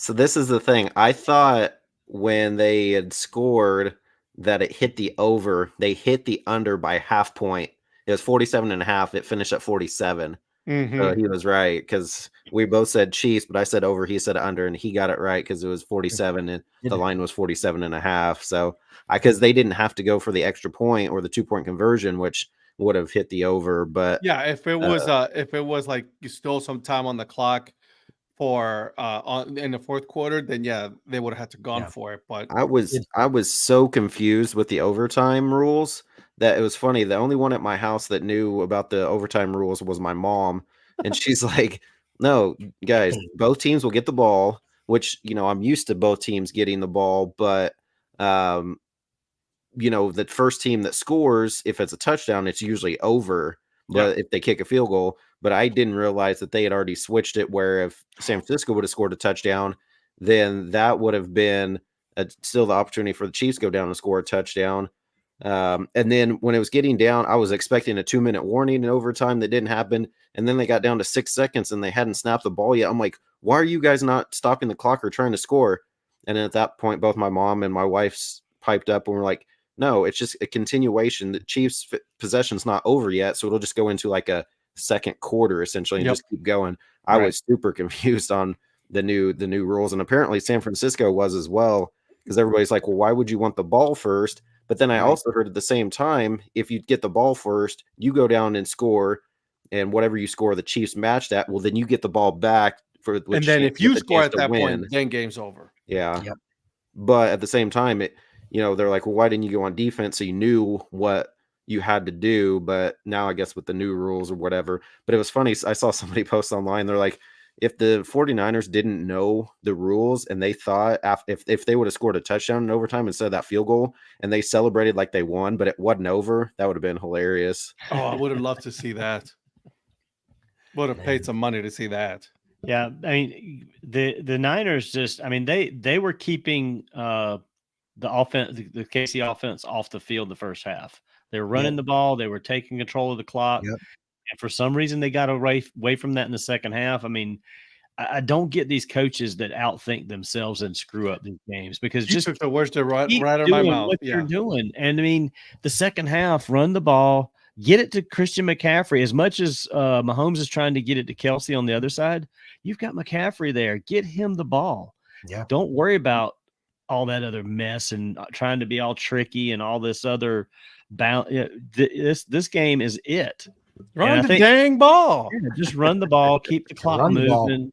this is the thing. I thought when they had scored that it hit the over, they hit the under by half point. It was 47.5. It finished at 47. So he was right, because we both said Chiefs, but I said over, he said under, and he got it right because it was 47 and the line was 47.5. So because they didn't have to go for the extra point or the 2-point conversion, which would have hit the over. But yeah, if it was like you stole some time on the clock for in the fourth quarter, then they would have had to gone for it. But I was so confused with the overtime rules that it was funny. The only one at my house that knew about the overtime rules was my mom, and she's like, "No, guys, both teams will get the ball," which I'm used to both teams getting the ball, but the first team that scores, if it's a touchdown, it's usually over. But if they kick a field goal, but I didn't realize that they had already switched it, where if San Francisco would have scored a touchdown, then that would have been still the opportunity for the Chiefs to go down and score a touchdown. And then when it was getting down, I was expecting a 2-minute warning in overtime that didn't happen. And then they got down to 6 seconds and they hadn't snapped the ball yet. I'm like, why are you guys not stopping the clock or trying to score? And then at that point, both my mom and my wife's piped up and were like, no, it's just a continuation. The Chiefs possession's not over yet, so it'll just go into like a second quarter essentially and just keep going. I was super confused on the new rules, and apparently San Francisco was as well, because everybody's like, well, why would you want the ball first? But then I also heard at the same time, if you get the ball first, you go down and score, and whatever you score, the Chiefs match that. Well, then you get the ball back and then if you score at that point, then game's over. Yeah. Yep. But at the same time, they're like, well, why didn't you go on defense? So you knew what you had to do. But now I guess with the new rules or whatever. But it was funny. I saw somebody post online. They're like, if the 49ers didn't know the rules and they thought if they would have scored a touchdown in overtime instead of that field goal and they celebrated like they won, but it wasn't over, that would have been hilarious. Oh, I would have loved to see that. Would have paid some money to see that. Yeah. I mean, the Niners they were keeping the offense, the KC offense off the field the first half. They were running the ball. They were taking control of the clock. Yep. And for some reason, they got away from that in the second half. I mean, I don't get these coaches that outthink themselves and screw up these games, because you took the words right out of my mouth. What you're doing. And I mean, the second half, run the ball, get it to Christian McCaffrey. As much as Mahomes is trying to get it to Kelsey on the other side, you've got McCaffrey there. Get him the ball. Yeah. Don't worry about all that other mess and trying to be all tricky and all this other this game is it. Run the dang ball. Yeah, just run the ball, keep the clock moving,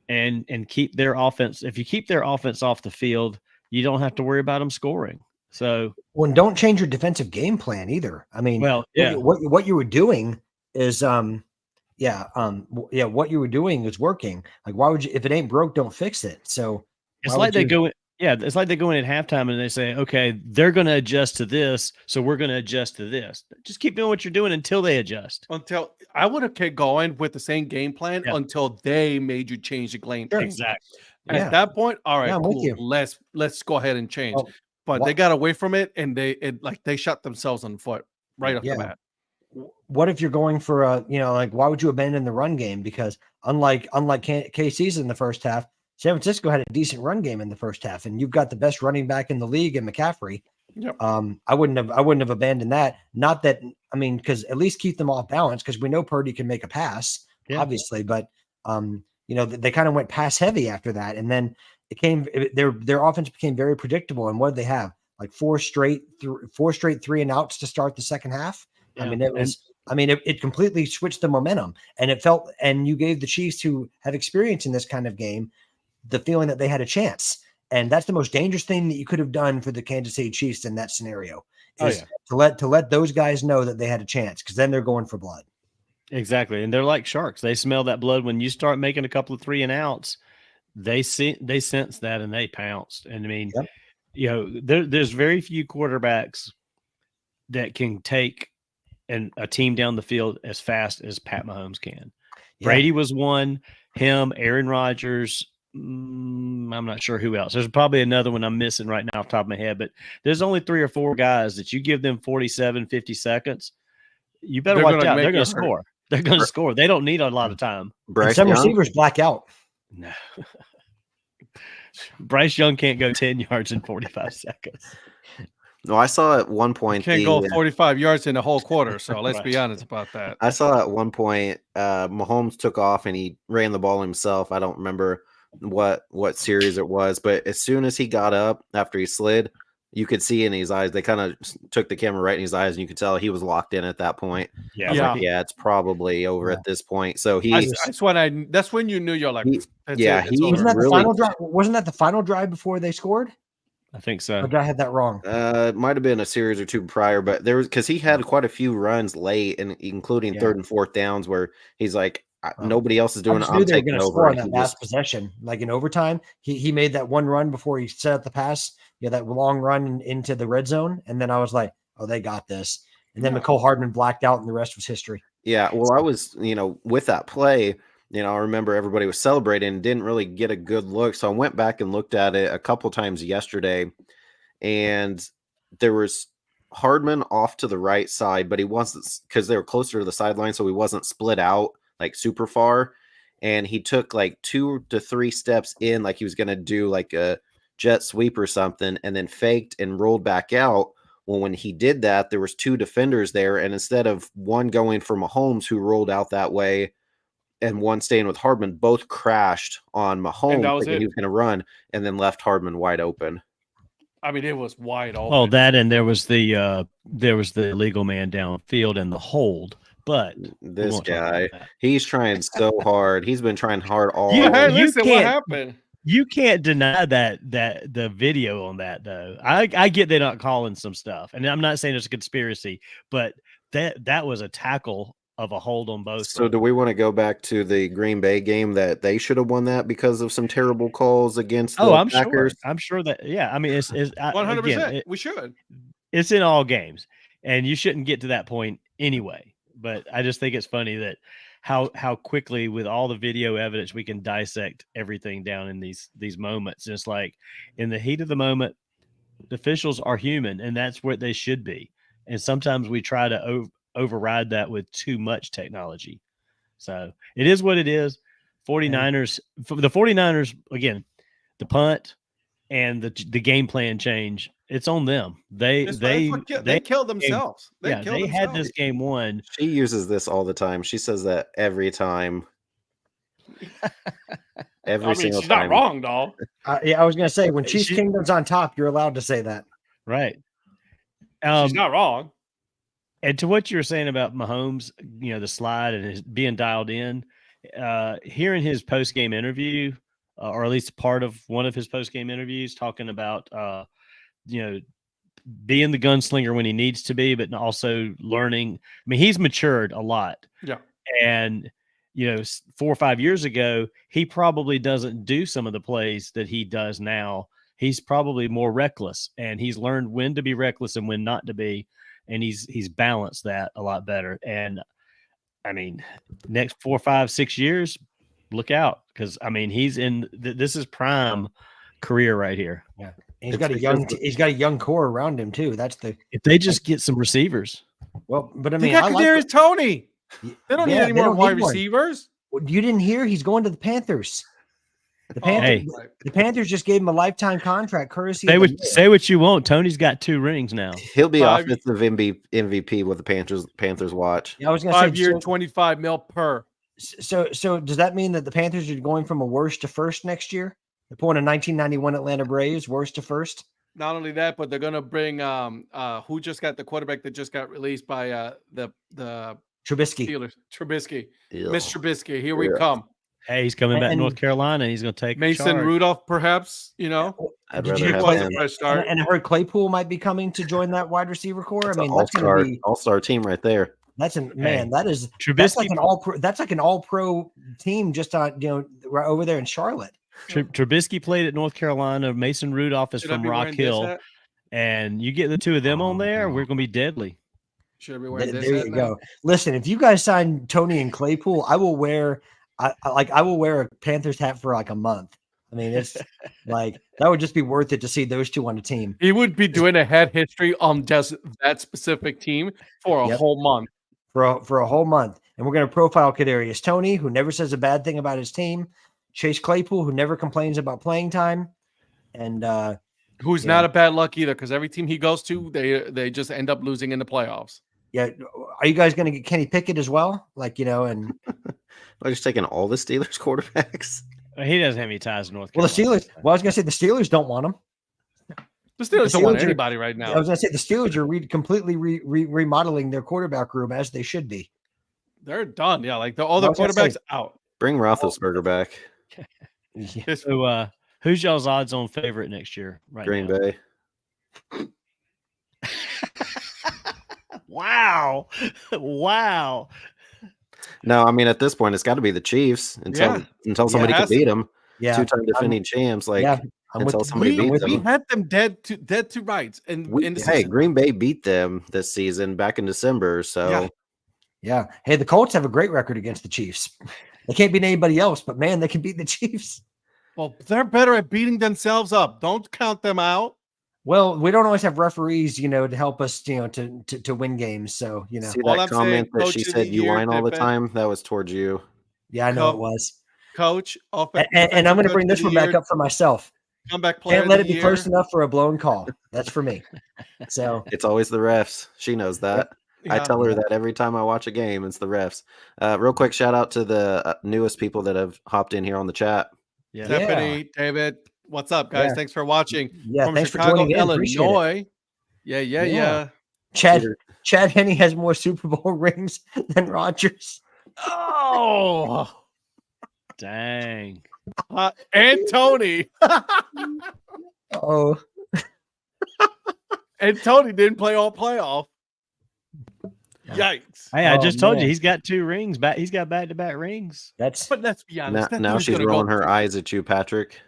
and keep their offense. If you keep their offense off the field, you don't have to worry about them scoring. So, well, don't change your defensive game plan either. I mean, what you were doing is what you were doing is working. Like, why would you, if it ain't broke, don't fix it. So it's like they go in. Yeah, it's like they go in at halftime and they say, okay, they're going to adjust to this, so we're going to adjust to this. Just keep doing what you're doing until they adjust. Until I would have kept going with the same game plan until they made you change the game plan. Exactly. At that point, all right, cool. Let's go ahead and change. But they got away from it, and they shot themselves on the foot right off the bat. What if you're going for why would you abandon the run game? Because unlike KC's in the first half, San Francisco had a decent run game in the first half, and you've got the best running back in the league in McCaffrey. Yep. I wouldn't have abandoned that. Not that, because at least keep them off balance, because we know Purdy can make a pass, obviously, but they kind of went pass heavy after that, and then their offense became very predictable. And what did they have? Like four straight 3-and-outs to start the second half. Yeah. It completely switched the momentum, and you gave the Chiefs, who have experience in this kind of game, the feeling that they had a chance. And that's the most dangerous thing that you could have done for the Kansas City Chiefs in that scenario, is to let those guys know that they had a chance, because then they're going for blood. Exactly. And they're like sharks. They smell that blood. When you start making a couple of 3-and-outs, they sense that and they pounced. And there's very few quarterbacks that can take a team down the field as fast as Pat Mahomes can. Brady was one, him, Aaron Rodgers. I'm not sure who else. There's probably another one I'm missing right now off the top of my head, but there's only 3 or 4 guys that you give them 47, 50 seconds. You better watch out. They're going to score. They're going to score. They don't need a lot of time. Some receivers black out. No. Bryce Young can't go 10 yards in 45 seconds. No, I saw at one point can't go 45 yards in a whole quarter. So let's be honest about that. I saw at one point Mahomes took off and he ran the ball himself. I don't remember what series it was, but as soon as he got up after he slid, you could see in his eyes, they kind of took the camera right in his eyes, and you could tell he was locked in at that point. Yeah. It's probably over at this point. So that's when you knew you're like, wasn't that the final drive before they scored? I think so. Or did I have that wrong? It might have been a series or two prior, but because he had quite a few runs late, and including 3rd and 4th downs, where he's like, nobody else is doing it. I'm taking over. Score on that last possession, like in overtime. He made that one run before he set up the pass. That long run into the red zone, and then I was like, "Oh, they got this." And then Mecole Hardman blacked out, and the rest was history. Yeah, well, I was, with that play, I remember everybody was celebrating and didn't really get a good look. So I went back and looked at it a couple times yesterday, and there was Hardman off to the right side, but he wasn't, because they were closer to the sideline, so he wasn't split out like super far. And he took like 2 to 3 steps in, like he was going to do like a jet sweep or something, and then faked and rolled back out. Well, when he did that, there was 2 defenders there, and instead of one going for Mahomes, who rolled out that way, and one staying with Hardman, both crashed on Mahomes, thinking he was going to run, and then left Hardman wide open. I mean, it was wide open. Oh, that, and there was the illegal man downfield and the hold. But this guy, he's trying so hard. He's been trying hard all. Listen, what happened? You can't deny that the video on that, though. I get they're not calling some stuff, and I'm not saying it's a conspiracy, but that was a tackle of a hold on both. So do we want to go back to the Green Bay game that they should have won that because of some terrible calls against the Packers? I'm sure that, I mean, it's 100%. We should. It's in all games, and you shouldn't get to that point anyway. But I just think it's funny that how quickly, with all the video evidence, we can dissect everything down in these moments. And it's like, in the heat of the moment, the officials are human, and that's what they should be. And sometimes we try to override that with too much technology. So it is what it is. 49ers, again, the punt and the game plan change, it's on them. They killed themselves. They had this game won. She uses this all the time. She says that every time. Single she's time. Not wrong, doll. I was gonna say, when Chiefs Kingdom's on top, you're allowed to say that. Right. She's not wrong. And to what you were saying about Mahomes, the slide and his being dialed in, hearing his post-game interview, or at least part of one of his post-game interviews, talking about, being the gunslinger when he needs to be, but also learning. I mean, he's matured a lot. Yeah. And, 4 or 5 years ago, he probably doesn't do some of the plays that he does now. he's probably more reckless, and he's learned when to be reckless and when not to be, and he's balanced that a lot better. And I mean, next 4, 5, 6 years, look out, because I mean, he's in this is prime career right here. Yeah, and he's got a young core around him too. That's if they just get some receivers. Well, but I mean, they got Kadarius Toney. They don't need any more wide receivers. You didn't hear? He's going to the Panthers. The Panthers just gave him a lifetime contract, courtesy. Say what you want. Tony's got 2 rings now. He'll be offensive MVP with the Panthers watch. Yeah, I was going to say 5 year, $25 million per. So does that mean that the Panthers are going from a worst to first next year? They're pulling a 1991 Atlanta Braves worst to first. Not only that, but they're going to bring who just got the quarterback that just got released by the Trubisky. Steelers. Trubisky. Ew. Miss Trubisky. Here we come. Hey, he's coming back to North Carolina. He's going to take Mason Rudolph, perhaps. I'd rather have and I heard Claypool might be coming to join that wide receiver core. That's that's going to be all-star team right there. That's that is Trubisky, that's like an all-pro. That's like an all-pro team just on right over there in Charlotte. Trubisky played at North Carolina. Mason Rudolph is from Rock Hill, and you get the 2 of them on there, we're going to be deadly. Should I be wearing there you go. Listen, if you guys sign Tony and Claypool, I will wear a Panthers hat for like a month. I mean, it's like that would just be worth it to see those 2 on a team. He would be doing a head history on just that specific team for a whole month. For a whole month. And we're going to profile Kadarius Toney, who never says a bad thing about his team. Chase Claypool, who never complains about playing time. And who's not a bad luck either, because every team he goes to, they just end up losing in the playoffs. Yeah. Are you guys going to get Kenny Pickett as well? Like, and I'm just taking all the Steelers quarterbacks. He doesn't have any ties to North Carolina. Well, the Steelers. Well, I was going to say the Steelers don't want him. The Steelers don't want anybody right now. I was going to say the Steelers are completely remodeling their quarterback room, as they should be. They're done. Yeah, like all the quarterbacks out. Bring Roethlisberger back. So, who's y'all's odds-on favorite next year? Green Bay. Wow. No, I mean at this point it's got to be the Chiefs until somebody can beat them. Yeah, 2-time defending champs. Until somebody beats them. We had them dead to rights. And Green Bay beat them this season back in December. So yeah. Hey, the Colts have a great record against the Chiefs. They can't beat anybody else, but man, they can beat the Chiefs. Well, they're better at beating themselves up. Don't count them out. Well, we don't always have referees, to help us, to win games. So, See that comment that she said you whine all the time? That was towards you. Yeah, I know it was. Coach. And I'm going to bring this one back up for myself. Comeback player. Can't let it be close enough for a blown call. That's for me. So it's always the refs. She knows that. Yeah. I tell her that every time I watch a game. It's the refs. Real quick shout out to the newest people that have hopped in here on the chat. Yeah. Stephanie, David, what's up, guys? Thanks for watching. Yeah, from thanks Chicago, for joining in. Illinois. Yeah. Chad Henne has more Super Bowl rings than Rodgers. Oh, dang. And Tony. Oh. And Tony didn't play all playoff. Yikes. Hey, I just told you he's got 2 rings. He's got back-to-back rings. But let's be honest. Now she's rolling her eyes at you, Patrick.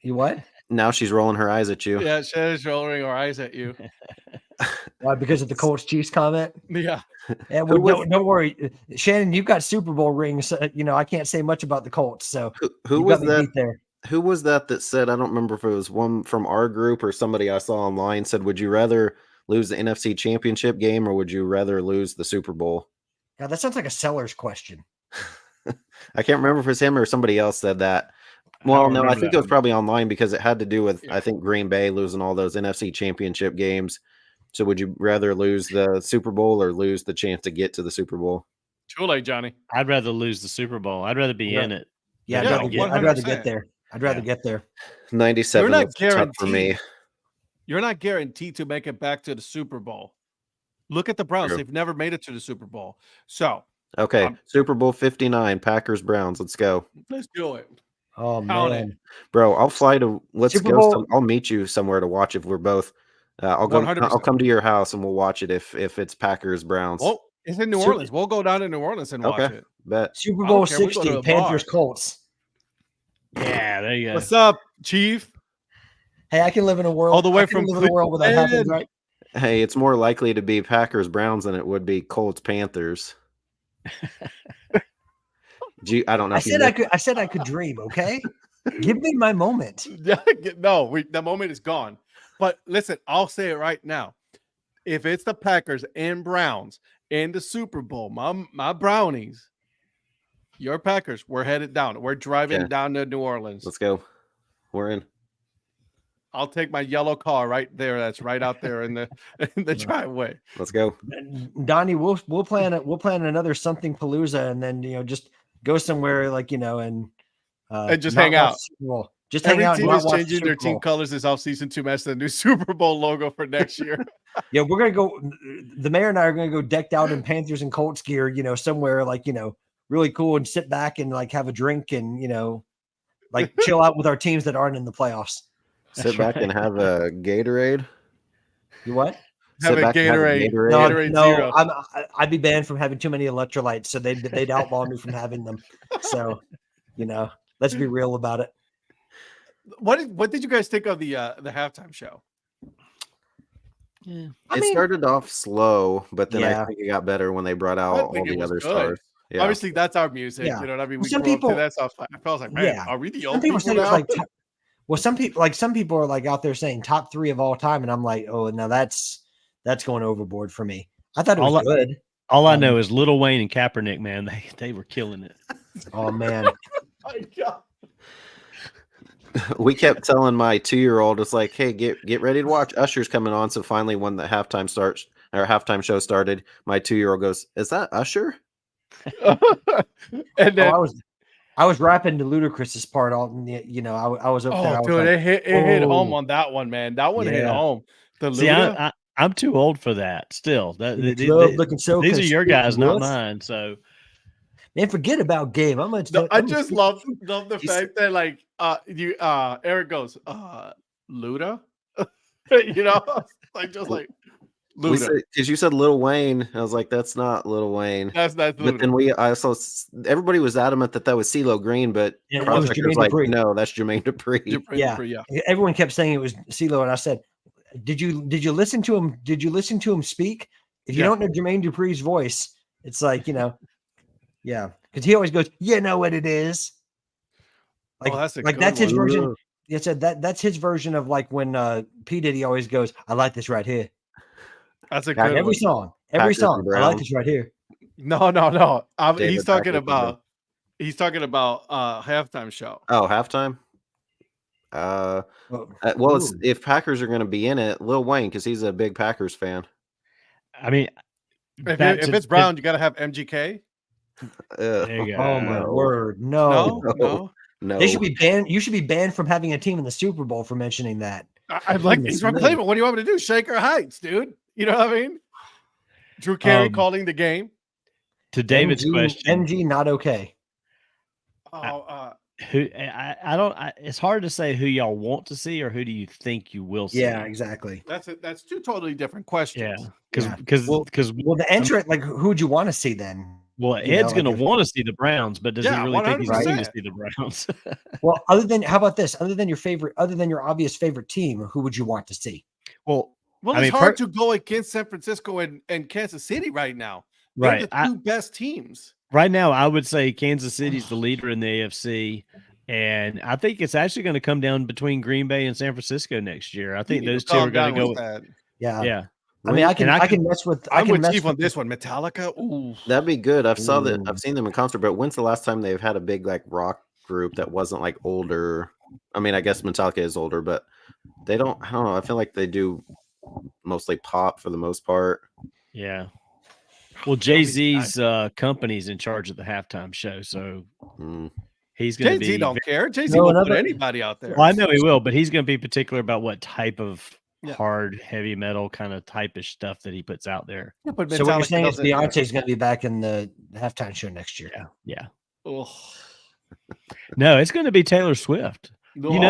You what? Now she's rolling her eyes at you. Yeah, she's rolling her eyes at you. Why? Because of the Colts Chiefs comment? Yeah. And don't worry, Shannon. You've got Super Bowl rings. I can't say much about the Colts. So who was that? Who was that said? I don't remember if it was one from our group or somebody I saw online said, "Would you rather lose the NFC Championship game or would you rather lose the Super Bowl?" God, that sounds like a seller's question. I can't remember if it's him or somebody else said that. Well, no, I think it was probably online because it had to do with, I think, Green Bay losing all those NFC Championship games. So would you rather lose the Super Bowl or lose the chance to get to the Super Bowl? Too late, Johnny. I'd rather lose the Super Bowl. I'd rather be in it. Yeah, I'd rather get there. I'd rather get there. 97 was tough for me. You're not guaranteed to make it back to the Super Bowl. Look at the Browns. True. They've never made it to the Super Bowl. So, okay, Super Bowl 59, Packers Browns. Let's go. Let's do it. Oh man, bro, I'll fly to. I'll meet you somewhere to watch if we're both. I'll go. 100%. I'll come to your house and we'll watch it if it's Packers Browns. Oh, it's in New Orleans. We'll go down to New Orleans and watch it. Bet. Super Bowl 60, Panthers Colts. Yeah, there you go. What's up, Chief? Hey, I can live in a world. All the way I can from live in a world without having right. Hey, it's more likely to be Packers Browns than it would be Colts Panthers. I don't know. I said I could dream. Okay, give me my moment. No, the moment is gone. But listen, I'll say it right now. If it's the Packers and Browns in the Super Bowl, my Brownies, your Packers, we're headed down. We're driving down to New Orleans. Let's go. We're in. I'll take my yellow car right there. That's right out there in the driveway. Let's go, Donnie. We'll plan another something palooza, and then just go somewhere like and just hang out. Just Every hang out. team is changing their team colors this offseason to match the new Super Bowl logo for next year. Yeah, we're gonna go. The mayor and I are gonna go decked out in Panthers and Colts gear. Somewhere like really cool, and sit back and like have a drink and like chill out with our teams that aren't in the playoffs. Sit back and have a Gatorade. You what? Have a Gatorade. No, I'd be banned from having too many electrolytes, so they'd outlaw me from having them. So, let's be real about it. What did you guys think of the halftime show? Yeah. It started off slow, but then I think it got better when they brought out all the other stars. Yeah. Obviously, that's our music. Yeah. You know what I mean? Some people to that stuff. I was like, man, are we the old people people now? Like, some people are like out there saying top 3 of all time, and I'm like, oh, now that's going overboard for me. I thought it was good. All I know is Lil Wayne and Kaepernick, man, they were killing it. Oh man. My God. We kept telling my 2-year-old, it's like, hey, get ready to watch. Usher's coming on. So finally, when the halftime show started, my 2-year-old goes, "Is that Usher?" And then I was rapping to Ludacris's part. I was up there. Dude, it hit home on that one, man. That one hit home. See, I'm too old for that. Still, these are your guys, not mine. So. Man, forget about Gabe. I just love the fact that like Eric goes Luda, like just like Luda. Because you said Lil Wayne, I was like, that's not Lil Wayne. That's not Luda. But then everybody was adamant that was CeeLo Green, but Prospector was like, no, that's Jermaine Dupri. Yeah, everyone kept saying it was CeeLo, and I said, did you listen to him? Did you listen to him speak? If you don't know Jermaine Dupri's voice, it's like yeah, because he always goes, "You know what it is." Like that's his version. You said that's his version of like when P Diddy always goes, "I like this right here." That's a good every song. I like this right here. No. He's talking about halftime show. Oh, halftime. If Packers are going to be in it, Lil Wayne, because he's a big Packers fan. I mean, if it's Brown, you got to have MGK. There you go. Oh my word! No. They should be banned. You should be banned from having a team in the Super Bowl for mentioning that. I like these from Cleveland. What do you want me to do? Shaker Heights, dude. You know what I mean? Drew Carey calling the game. To David's question, MG not okay. It's hard to say who y'all want to see or who do you think you will see. Yeah, exactly. That's 2 totally different questions. Yeah, because the entrant, like, who would you want to see then? Well, Ed's going to want to see the Browns, but does he really think he's going to see the Browns? Well, how about this? Other than your obvious favorite team, who would you want to see? Well, it's hard to go against San Francisco and Kansas City right now. They're the 2 best teams. Right now, I would say Kansas City's the leader in the AFC, and I think it's actually going to come down between Green Bay and San Francisco next year. I think those 2 are going to go. Yeah. I mean, I can mess with. I'm with Steve on this one. Metallica. Ooh, that'd be good. I've seen them in concert, but when's the last time they've had a big like rock group that wasn't like older? I mean, I guess Metallica is older, but they don't. I don't know. I feel like they do mostly pop for the most part. Yeah. Well, Jay-Z's company's in charge of the halftime show, so he's going to be. Jay-Z don't care. Jay-Z won't put anybody out there. Well, I know he will, but he's going to be particular about what type of hard, heavy metal kind of type-ish stuff that he puts out there. So what you're saying is Beyonce's going to be back in the halftime show next year. Yeah. No, it's going to be Taylor Swift. That's going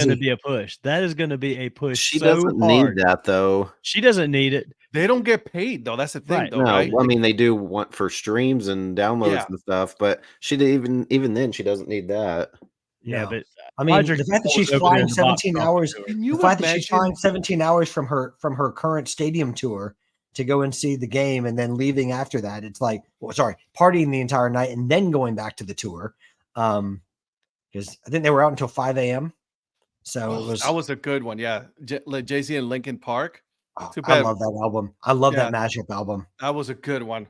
to be a push. That is going to be a push. She doesn't need that though. She doesn't need it. They don't get paid though. That's the thing, though. No, right? I mean they do want for streams and downloads and stuff, but she even then she doesn't need that. Yeah, but I mean, the fact that she's flying 17 hours, the fact that she's flying 17 hours from her current stadium tour to go and see the game and then leaving after that, it's like, partying the entire night and then going back to the tour. Because I think they were out until 5 a.m. So that was a good one. Yeah. Jay-Z in Lincoln Park. I love that album. I love that mashup album. That was a good one.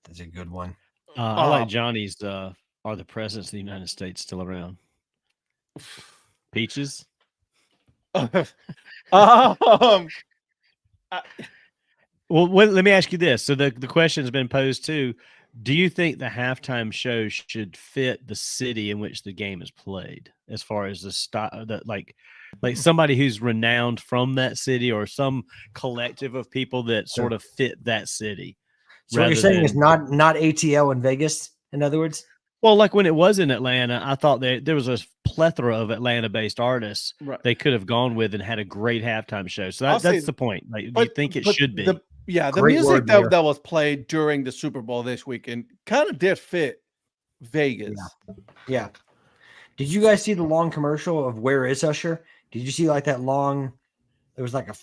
That's a good one. I like Johnny's Are the Presidents of the United States Still Around? Peaches. Well, let me ask you this. So the question has been posed too. Do you think the halftime show should fit the city in which the game is played, as far as the style, like somebody who's renowned from that city, or some collective of people that sort of fit that city? So what you're saying is not ATL in Vegas, in other words? Well, like when it was in Atlanta, I thought there was a plethora of Atlanta-based artists they could have gone with and had a great halftime show. So that's the point. Like, do you think it should be? The music that was played during the Super Bowl this weekend kind of did fit Vegas. Yeah. Did you guys see the long commercial of Where Is Usher? Did you see like that long? It was like a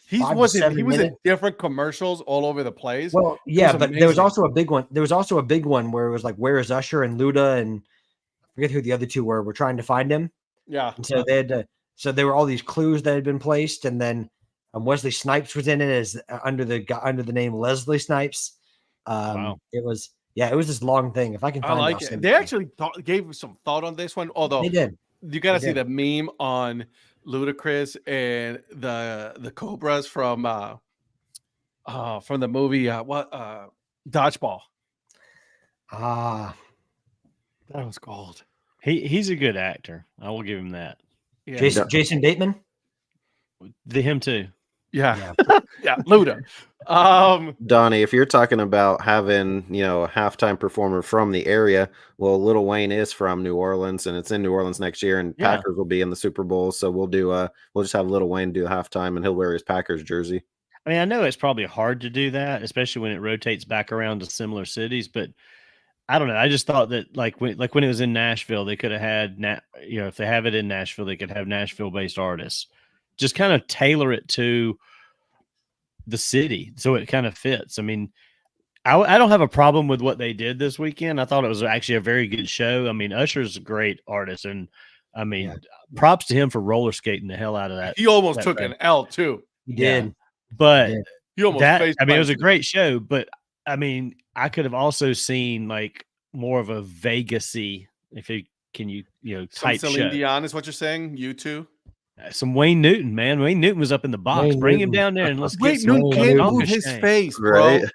he was in different commercials all over the place. Well, yeah, but there was also a big one. There was also a big one where it was like, Where is Usher? And Luda, and I forget who the other two were trying to find him. Yeah. And so they had to, so there were all these clues that had been placed, and then Wesley Snipes was in it as under the name Leslie Snipes. Wow. It was this long thing. If I can find I like it. They actually gave some thought on this one, although they did. You got to see the meme on Ludacris and the Cobras from the movie Dodgeball. That was gold. He's a good actor. I will give him that. Yeah. Jason Bateman. Him too. Yeah. Yeah. Luda. Donnie, if you're talking about having, a halftime performer from the area, well, Lil Wayne is from New Orleans, and it's in New Orleans next year, and Packers will be in the Super Bowl. So we'll just have Lil Wayne do halftime, and he'll wear his Packers jersey. I mean, I know it's probably hard to do that, especially when it rotates back around to similar cities, but I don't know. I just thought that like when it was in Nashville, they could have had, if they have it in Nashville, they could have Nashville-based artists. Just kind of tailor it to the city so it kind of fits. I mean, I don't have a problem with what they did this weekend. I thought it was actually a very good show. I mean, Usher's a great artist, and I mean, props to him for roller skating the hell out of that. He almost took an L too. He did, but he almost. It was a great show. But I mean, I could have also seen like more of a Vegas-y, type Celine show. Dion is what you're saying. You too. Some Wayne Newton, man. Wayne Newton was up in the box. Bring him down there and let's get some. Newton can't move his face, bro. Right.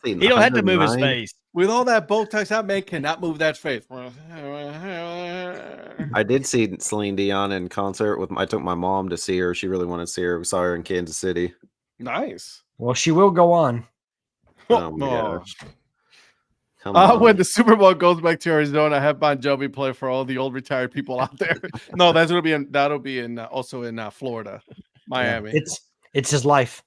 He don't have to move his face. With all that Botox, that man cannot move that face. I did see Celine Dion in concert I took my mom to see her. She really wanted to see her. We saw her in Kansas City. Nice. Well, she will go on. Oh my gosh. When the Super Bowl goes back to Arizona, have Bon Jovi play for all the old retired people out there. No, that'll be also in Florida, Miami. Yeah, it's his life.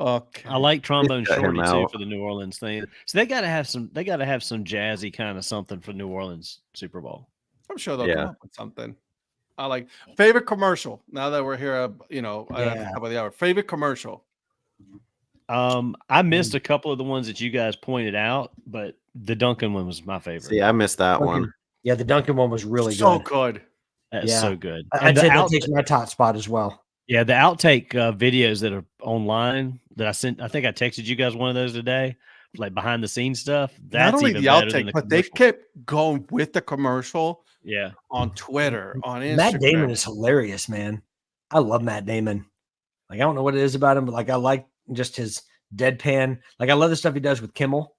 Okay. I like Trombone Shorty too for the New Orleans thing. So they got to have some jazzy kind of something for New Orleans Super Bowl. I'm sure they'll come up with something. I like favorite commercial. Now that we're here, at the top of the hour. Favorite commercial. I missed a couple of the ones that you guys pointed out, but the Duncan one was my favorite. See, I missed that one. Yeah, the Duncan one was really so good. That's so good. I'd say that takes my top spot as well. Yeah, the outtake videos that are online that I sent, I think I texted you guys one of those today, like behind the scenes stuff. That's not only the outtake, but they kept going with the commercial. Yeah, on Twitter, on Instagram. Matt Damon is hilarious, man. I love Matt Damon. Like, I don't know what it is about him, but like I like just his deadpan. Like, I love the stuff he does with Kimmel.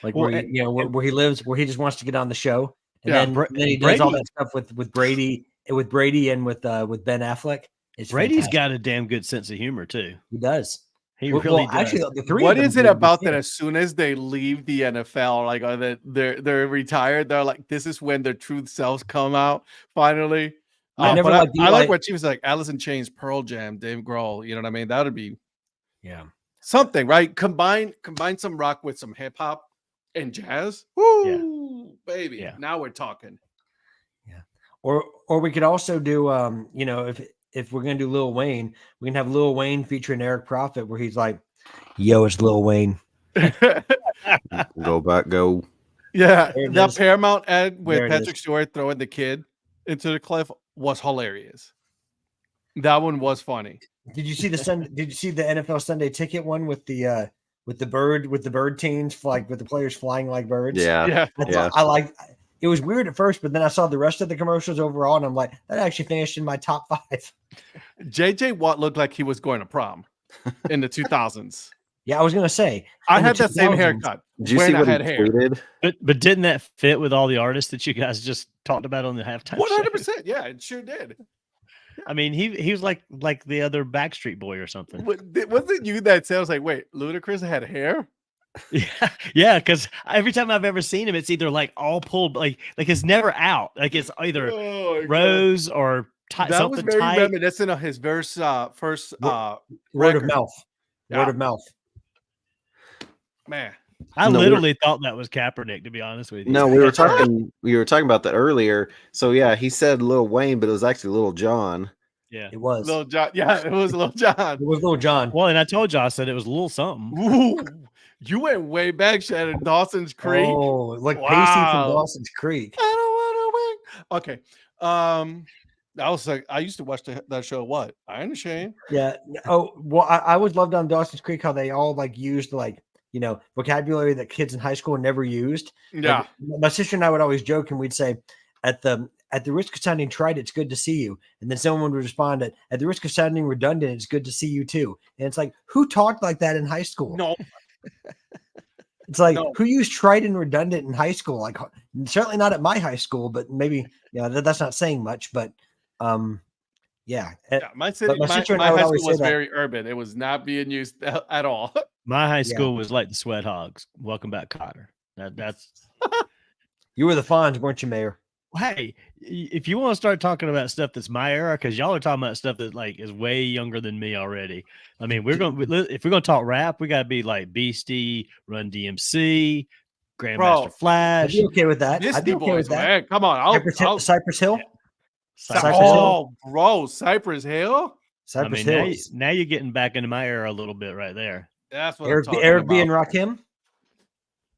Like where he lives, where he just wants to get on the show, and then he does all that stuff with Brady and with Ben Affleck. Brady's got a damn good sense of humor too. He does. He really does. Actually, the three. What is it about that? As soon as they leave the NFL, like they're retired, they're like, this is when their truth selves come out finally. I like what she was like. Alice in Chains, Pearl Jam, Dave Grohl. You know what I mean? That would be something, right? Combine some rock with some hip hop and jazz. Woo, baby! Yeah. Now we're talking. Yeah. Or we could also do if we're gonna do Lil Wayne, we can have Lil Wayne featuring Eric Prophet, where he's like, "Yo, it's Lil Wayne." Go back, go. Yeah, that Paramount ad with Patrick Stewart throwing the kid into the cliff was hilarious. That one was funny. Did you see the NFL Sunday Ticket one with the bird teams, like with the players flying like birds? Yeah. I like. It was weird at first, but then I saw the rest of the commercials overall, and I'm like, that actually finished in my top 5. JJ Watt looked like he was going to prom in the 2000s. Yeah, I was gonna say I had that same haircut. Did you see what he tweeted? But didn't that fit with all the artists that you guys just talked about on the halftime? 100%. Yeah, it sure did. I mean, he was like the other Backstreet Boy or something. Wasn't you that said? I was like, wait, Ludacris had hair? Yeah, because every time I've ever seen him, it's either like all pulled, like it's never out. Like it's either rose or that was very reminiscent of his first word of mouth. Yeah. Word of mouth. Man, I literally thought that was Kaepernick, to be honest with you. No, we were talking about that earlier. So yeah, he said Lil Wayne, but it was actually Lil John. Yeah, it was Lil John. Yeah, it was Lil John. It was Lil John. Well, and I told you, I said it was a little something. Ooh, you went way back, Shannon. Dawson's Creek. Oh, like Pacey from Dawson's Creek. I don't want to win. Okay. I was like, I used to watch that show. What? Iron Shame. Yeah. Oh, well, I always loved on Dawson's Creek how they all like used vocabulary that kids in high school never used. Yeah. Like, my sister and I would always joke, and we'd say, at the risk of sounding trite, it's good to see you. And then someone would respond, at the risk of sounding redundant, it's good to see you too. And it's like, who talked like that in high school? No. It's like, who used trite and redundant in high school? Like, certainly not at my high school, but maybe, that's not saying much, but yeah. My sister high school was very urban. It was not being used at all. My high school was like the Sweat Hogs. Welcome back, Cotter. That's you were the Fonz, weren't you, Mayor? Hey, if you want to start talking about stuff that's my era, because y'all are talking about stuff that like is way younger than me already. I mean, if we're gonna talk rap, we gotta be like Beastie, Run DMC, Grandmaster Flash. I'd be okay with that. I'd be okay with that. Man, come on, Cypress Hill. Bro, Cypress Hill. Cypress Hill. Now you're getting back into my era a little bit right there. That's what Eric B and Rakim.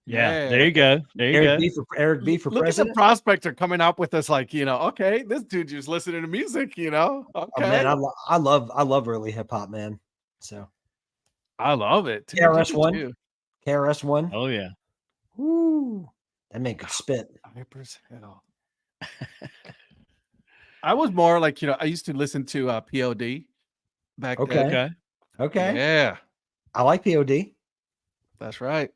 Yeah, there you go. Eric B for Look president. at the Prospector coming up with us, like, okay, this dude just listening to music, Okay. Oh, man, I love early hip hop, man. So I love it. KRS-One. KRS-One. Oh yeah. Woo. That man could spit. Cypress Hill. I was more like, I used to listen to POD back then. Okay. Yeah. I like POD. That's right.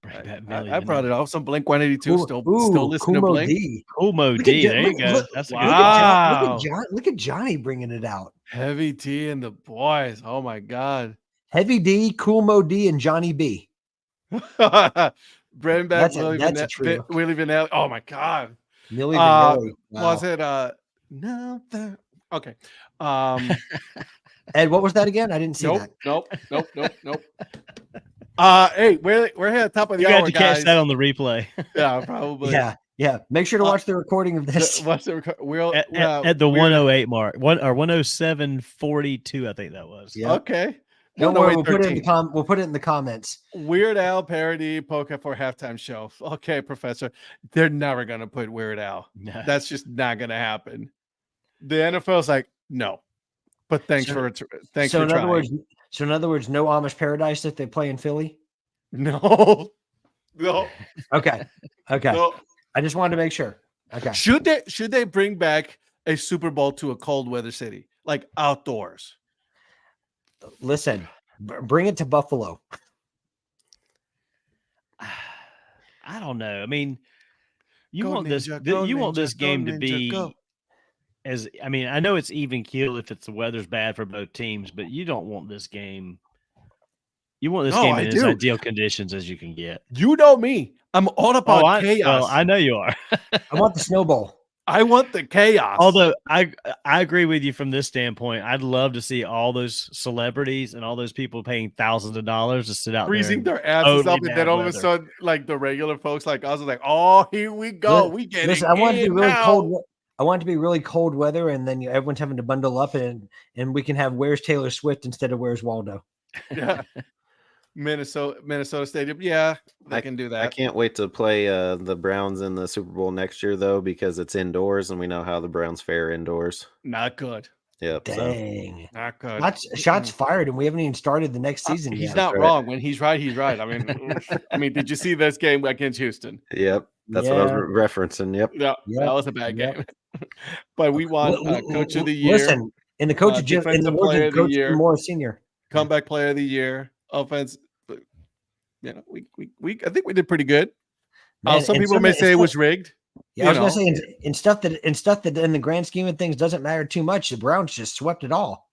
I brought it off. Some Blink 182 still listening to Blink. Kumo D. There you go. That's wow. Look at Johnny bringing it out. Heavy D and the boys. Oh my God. Heavy D, Kumo D, and Johnny B. Bring back Willie Vanilli. Oh my God. Millie Vanilli. Wow. Was it no? Okay. Ed, what was that again? I didn't see that. Nope. Hey, we're here at the top of the hour, guys. You got to catch that on the replay. Yeah, probably. Yeah. Make sure to watch the recording of this. At the 108 mark, or 107.42, I think that was. Yeah. Okay. Don't worry, we'll put it in the comments. Weird Al parody Polka for halftime show. Okay, Professor. They're never gonna put Weird Al. No. That's just not gonna happen. The NFL's like, no. But thanks for trying. So in other words, no Amish Paradise if they play in Philly? No. Okay. No. I just wanted to make sure. Okay. Should they bring back a Super Bowl to a cold weather city, like outdoors? Listen, bring it to Buffalo. I don't know. I mean, you want this game to be as, I mean, I know it's even keel if the weather's bad for both teams, but you don't want this game. You want this game in as ideal conditions as you can get. You know me. I'm all about chaos. Well, I know you are. I want the snowball. I want the chaos. Although I agree with you from this standpoint. I'd love to see all those celebrities and all those people paying thousands of dollars to sit out freezing their asses up, and then all of a sudden, like the regular folks like us are like, "Oh, here we go, we get it." I want it to be really cold. I want it to be really cold weather, and then everyone's having to bundle up, and we can have "Where's Taylor Swift" instead of "Where's Waldo." Yeah, Minnesota Stadium. Yeah, I can do that. I can't wait to play the Browns in the Super Bowl next year, though, because it's indoors, and we know how the Browns fare indoors. Not good. Yep. Dang. So. Not good. Shots fired, and we haven't even started the next season. He's yet. not wrong. When he's right, he's right. I mean, did you see this game against Houston? Yep. That's what I was referencing. Yep. Yeah, that was a bad game. But we won Coach of the Year. Listen, in the coach of Jim, in the words of Coach Jim Morris Sr. Comeback Player of the Year, offense. You know, we I think we did pretty good. Some people may say it was rigged. Yeah, I was gonna say in stuff that in the grand scheme of things doesn't matter too much. The Browns just swept it all.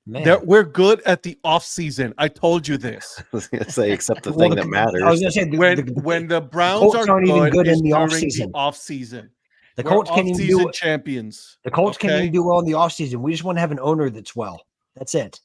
Man, we're good at the off season. I told you this. I was gonna say, except the thing that matters. I was gonna say when the Browns are even good in the off season. The Colts can't even do champions. The Colts can't even do well in the off season. We just want to have an owner that's well. That's it.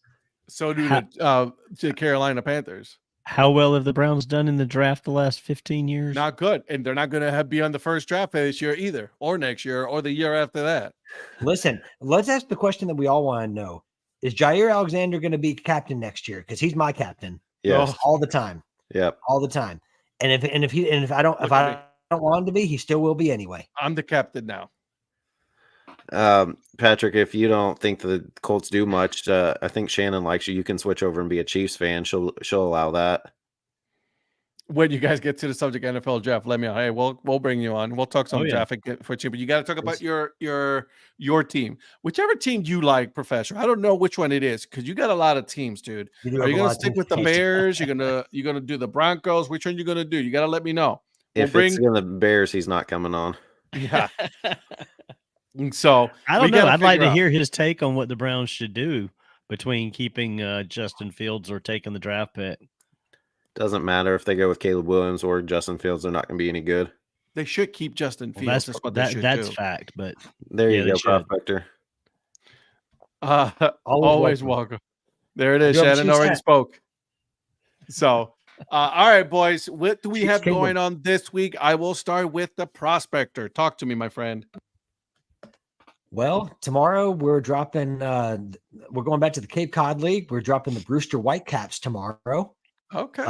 So do the Carolina Panthers. How well have the Browns done in the draft the last 15 years? Not good. And they're not going to be on the first draft this year either, or next year, or the year after that. Listen, let's ask the question that we all want to know. Is Jair Alexander going to be captain next year? Because he's my captain. Yes. All the time. Yep. All the time. And if I don't want him to be, he still will be anyway. I'm the captain now. Patrick, if you don't think the Colts do much, I think Shannon likes you. You can switch over and be a Chiefs fan. She'll allow that. When you guys get to the subject NFL draft, let me know. Hey, we'll bring you on. We'll talk some traffic for you. But you got to talk about your team, whichever team you like, Professor. I don't know which one it is because you got a lot of teams, dude. Are you gonna stick with the Bears? You're gonna do the Broncos? Which one you gonna do? You got to let me know. If it's the Bears, he's not coming on. Yeah. So I don't know. I'd like to hear his take on what the Browns should do between keeping Justin Fields or taking the draft pick. Doesn't matter if they go with Caleb Williams or Justin Fields; they're not going to be any good. They should keep Justin Fields. That's fact. But there you go, Prospector. Always welcome. There it is. Shannon already spoke. So, all right, boys. What do we have going on this week? I will start with the Prospector. Talk to me, my friend. Well, tomorrow we're dropping. We're going back to the Cape Cod League. We're dropping the Brewster Whitecaps tomorrow. Okay.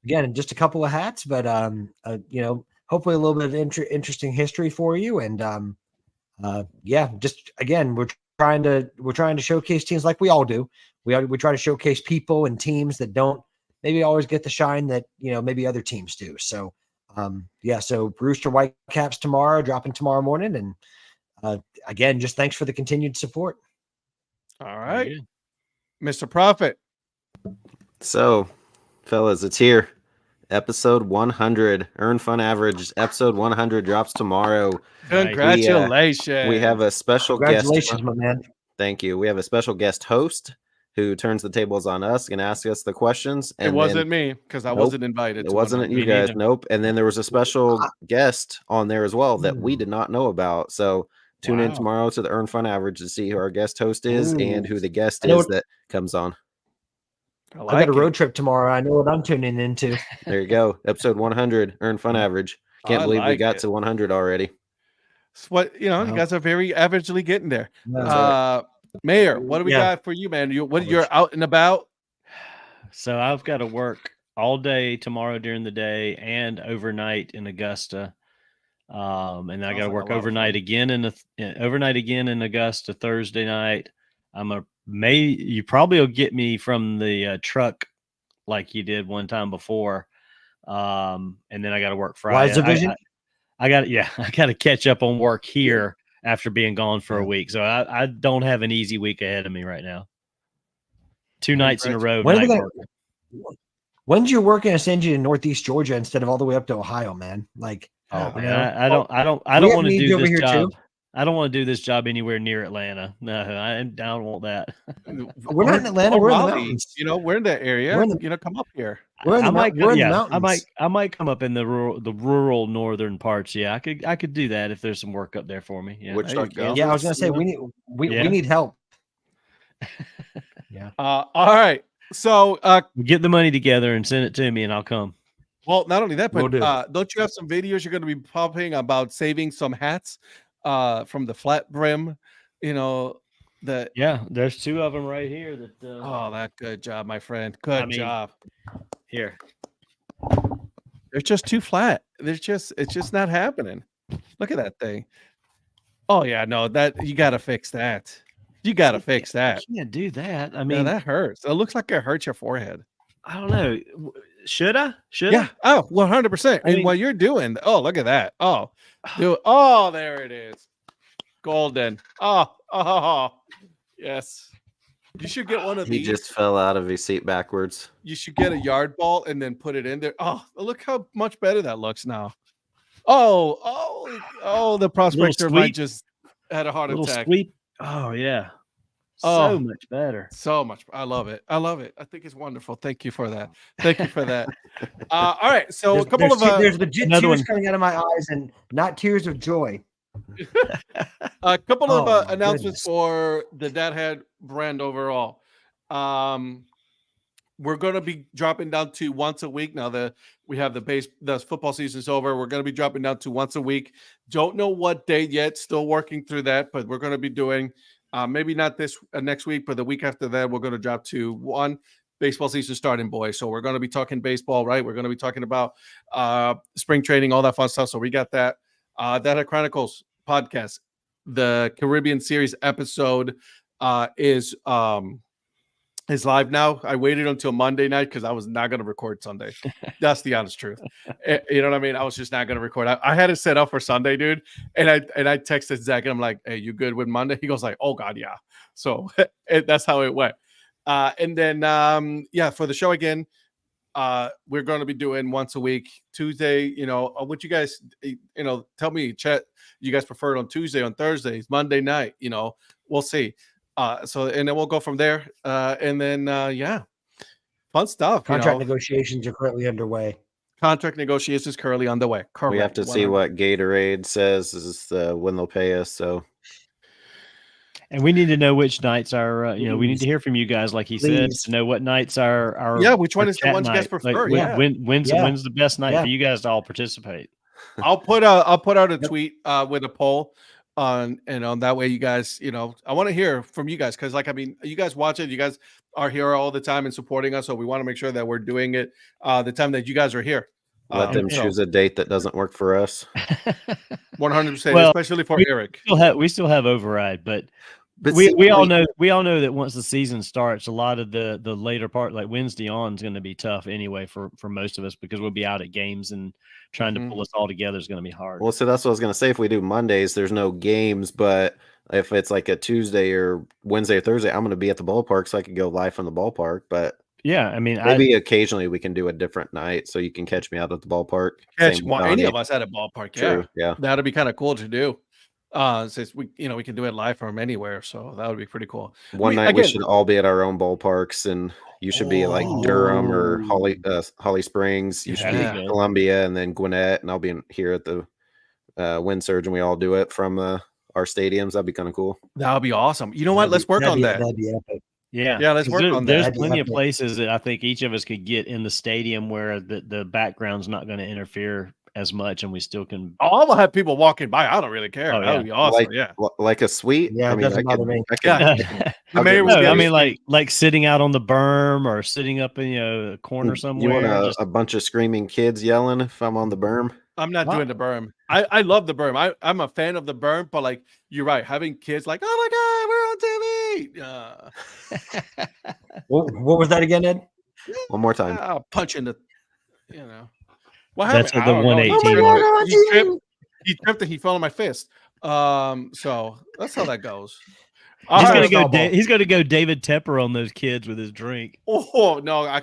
Again, just a couple of hats, but hopefully a little bit of interesting history for you. And just again, we're trying to showcase teams like we all do. We try to showcase people and teams that don't maybe always get the shine that maybe other teams do. So so Brewster Whitecaps tomorrow, dropping tomorrow morning, and again, just thanks for the continued support. All right, Mr. Prophet. So, fellas, it's here. Episode 100, Earn Fun Average. Episode 100 drops tomorrow. Congratulations. We have a special guest. Congratulations, my man. Thank you. We have a special guest host who turns the tables on us and asks us the questions. And it wasn't me because I wasn't invited. It wasn't you guys. Nope. And then there was a special guest on there as well that we did not know about. So tune in tomorrow to the Earn Fun Average to see who our guest host is and who the guest is that comes on. I got a road trip tomorrow. I know what I'm tuning into. There you go. Episode 100, Earn Fun Average. Can't believe we got to 100 already. It's what you guys are very averagely getting there. Mayor, what do we got for you, man? You're out and about? So I've got to work all day tomorrow during the day and overnight in Augusta. And then I got to work overnight again in Augusta Thursday night. You probably will get me from the truck like you did one time before. And then I got to work Friday. I got to catch up on work here after being gone for a week. So I don't have an easy week ahead of me right now. 2 nights in a row. When's your work going to send you to Northeast Georgia instead of all the way up to Ohio, man? Like, I don't want to do this job. I don't want to do this job anywhere near Atlanta. No, I don't want that. We're not in Atlanta. We're in the mountains. We're in that area. Come up here. We're in the mountains. I might come up in the rural northern parts. Yeah, I could do that if there's some work up there for me. Yeah, I was gonna say we need help. Yeah. All right. So get the money together and send it to me, and I'll come. Well, not only that, but don't you have some videos you're going to be popping about saving some hats? from the flat brim, there's 2 of them right here that that good job, my friend. Good job. Here. They're just too flat. It's just not happening. Look at that thing. Oh yeah, no, that you gotta fix that. You gotta fix that. You can't do that. I mean, that hurts. It looks like it hurts your forehead. I don't know. Should I? Yeah. Oh, 100%. And what you're doing, oh, look at that. Oh, oh, there it is. Golden. Oh, yes. You should get one of these. He just fell out of his seat backwards. You should get a yard ball and then put it in there. Oh, look how much better that looks now. Oh, the prospector might just had a heart attack. Sweep. Oh, yeah. So much better. So much. I love it. I think it's wonderful. Thank you for that. All right. So there's legit tears coming out of my eyes and not tears of joy. A couple of announcements for the Dad Hat brand overall. We're going to be dropping down to once a week now that we have the football season's over. We're going to be dropping down to once a week. Don't know what date yet. Still working through that, but we're going to be doing maybe not this next week, but the week after that, we're going to drop to one. Baseball season starting, boys. So we're going to be talking baseball, right? We're going to be talking about spring training, all that fun stuff. So we got that. Dad Hat Chronicles podcast, the Caribbean series episode is live now. I waited until Monday night because I was not going to record Sunday. That's the honest truth. You know what I mean? I was just not going to record. I had it set up for Sunday, dude. And I texted Zach and I'm like, hey, you good with Monday? He goes like, oh God, yeah. So that's how it went. And then, for the show again, we're going to be doing once a week, Tuesday, what you guys, tell me, chat, you guys prefer it on Tuesday, on Thursdays, Monday night, we'll see. And then we'll go from there. And then, fun stuff. Contract negotiations are currently underway. Contract negotiations currently underway. Correct. We have to see what Gatorade says is when they'll pay us. So. And we need to know which nights are, we need to hear from you guys, like he said, to know what nights are. Yeah, which one is the ones you guys prefer? Like, when's the best night for you guys to all participate? I'll put out a tweet with a poll on that way you guys, I want to hear from you guys because you guys watch it, you guys are here all the time and supporting us, so we want to make sure that we're doing it the time that you guys are here. Let them choose a date that doesn't work for us. 100%, especially for Eric. We still have override, but we all know that once the season starts, a lot of the later part, like Wednesday on, is going to be tough anyway for most of us because we'll be out at games and trying to pull us all together is going to be hard. Well, so that's what I was going to say. If we do Mondays, there's no games, but if it's like a Tuesday or Wednesday or Thursday, I'm going to be at the ballpark, so I could go live from the ballpark. But yeah, I mean, maybe occasionally we can do a different night, so you can catch me out at the ballpark. Catch any of us at a ballpark. True, yeah, that'd be kind of cool to do. Since we can do it live from anywhere, so that would be pretty cool. One night we should all be at our own ballparks, and you should be like Durham or Holly Springs. You should be Columbia, and then Gwinnett, and I'll be here at the Wind Surge, and we all do it from our stadiums. That'd be kind of cool. That would be awesome. You know what? Let's work on that. That'd be epic. Yeah, let's work on that. There's plenty of places that I think each of us could get in the stadium where the background's not going to interfere as much, and we still can. I will have people walking by. I don't really care. That would be awesome. Like a suite. Yeah, it doesn't bother me. I mean, like sitting out on the berm or sitting up in a corner somewhere. You want a bunch of screaming kids yelling if I'm on the berm? I'm not doing the berm. I love the berm. I'm a fan of the berm, but like you're right, having kids like, oh my God, we're on TV. What was that again, Ed? One more time. Punching the, What That's happened? the 118 mark. He tripped and he fell on my fist. So that's how that goes. He's gonna go David Tepper on those kids with his drink. Oh no!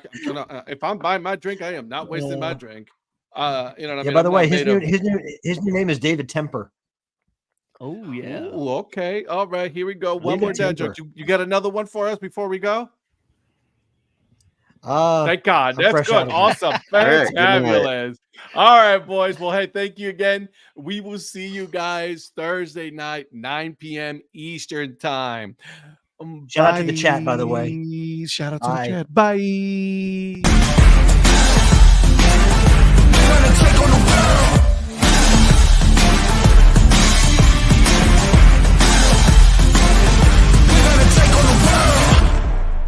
If I'm buying my drink, I am not wasting my drink. You know what I mean? By the way, his new name is David Temper. Oh yeah. Ooh, okay. All right. Here we go. One more dad joke. You got another one for us before we go? Thank God. That's good. Awesome. Fabulous. All right, boys. Well, hey, thank you again. We will see you guys Thursday night, 9 p.m. Eastern time. Shout out to the chat, by the way. Shout out to the chat. Bye. Take on the world.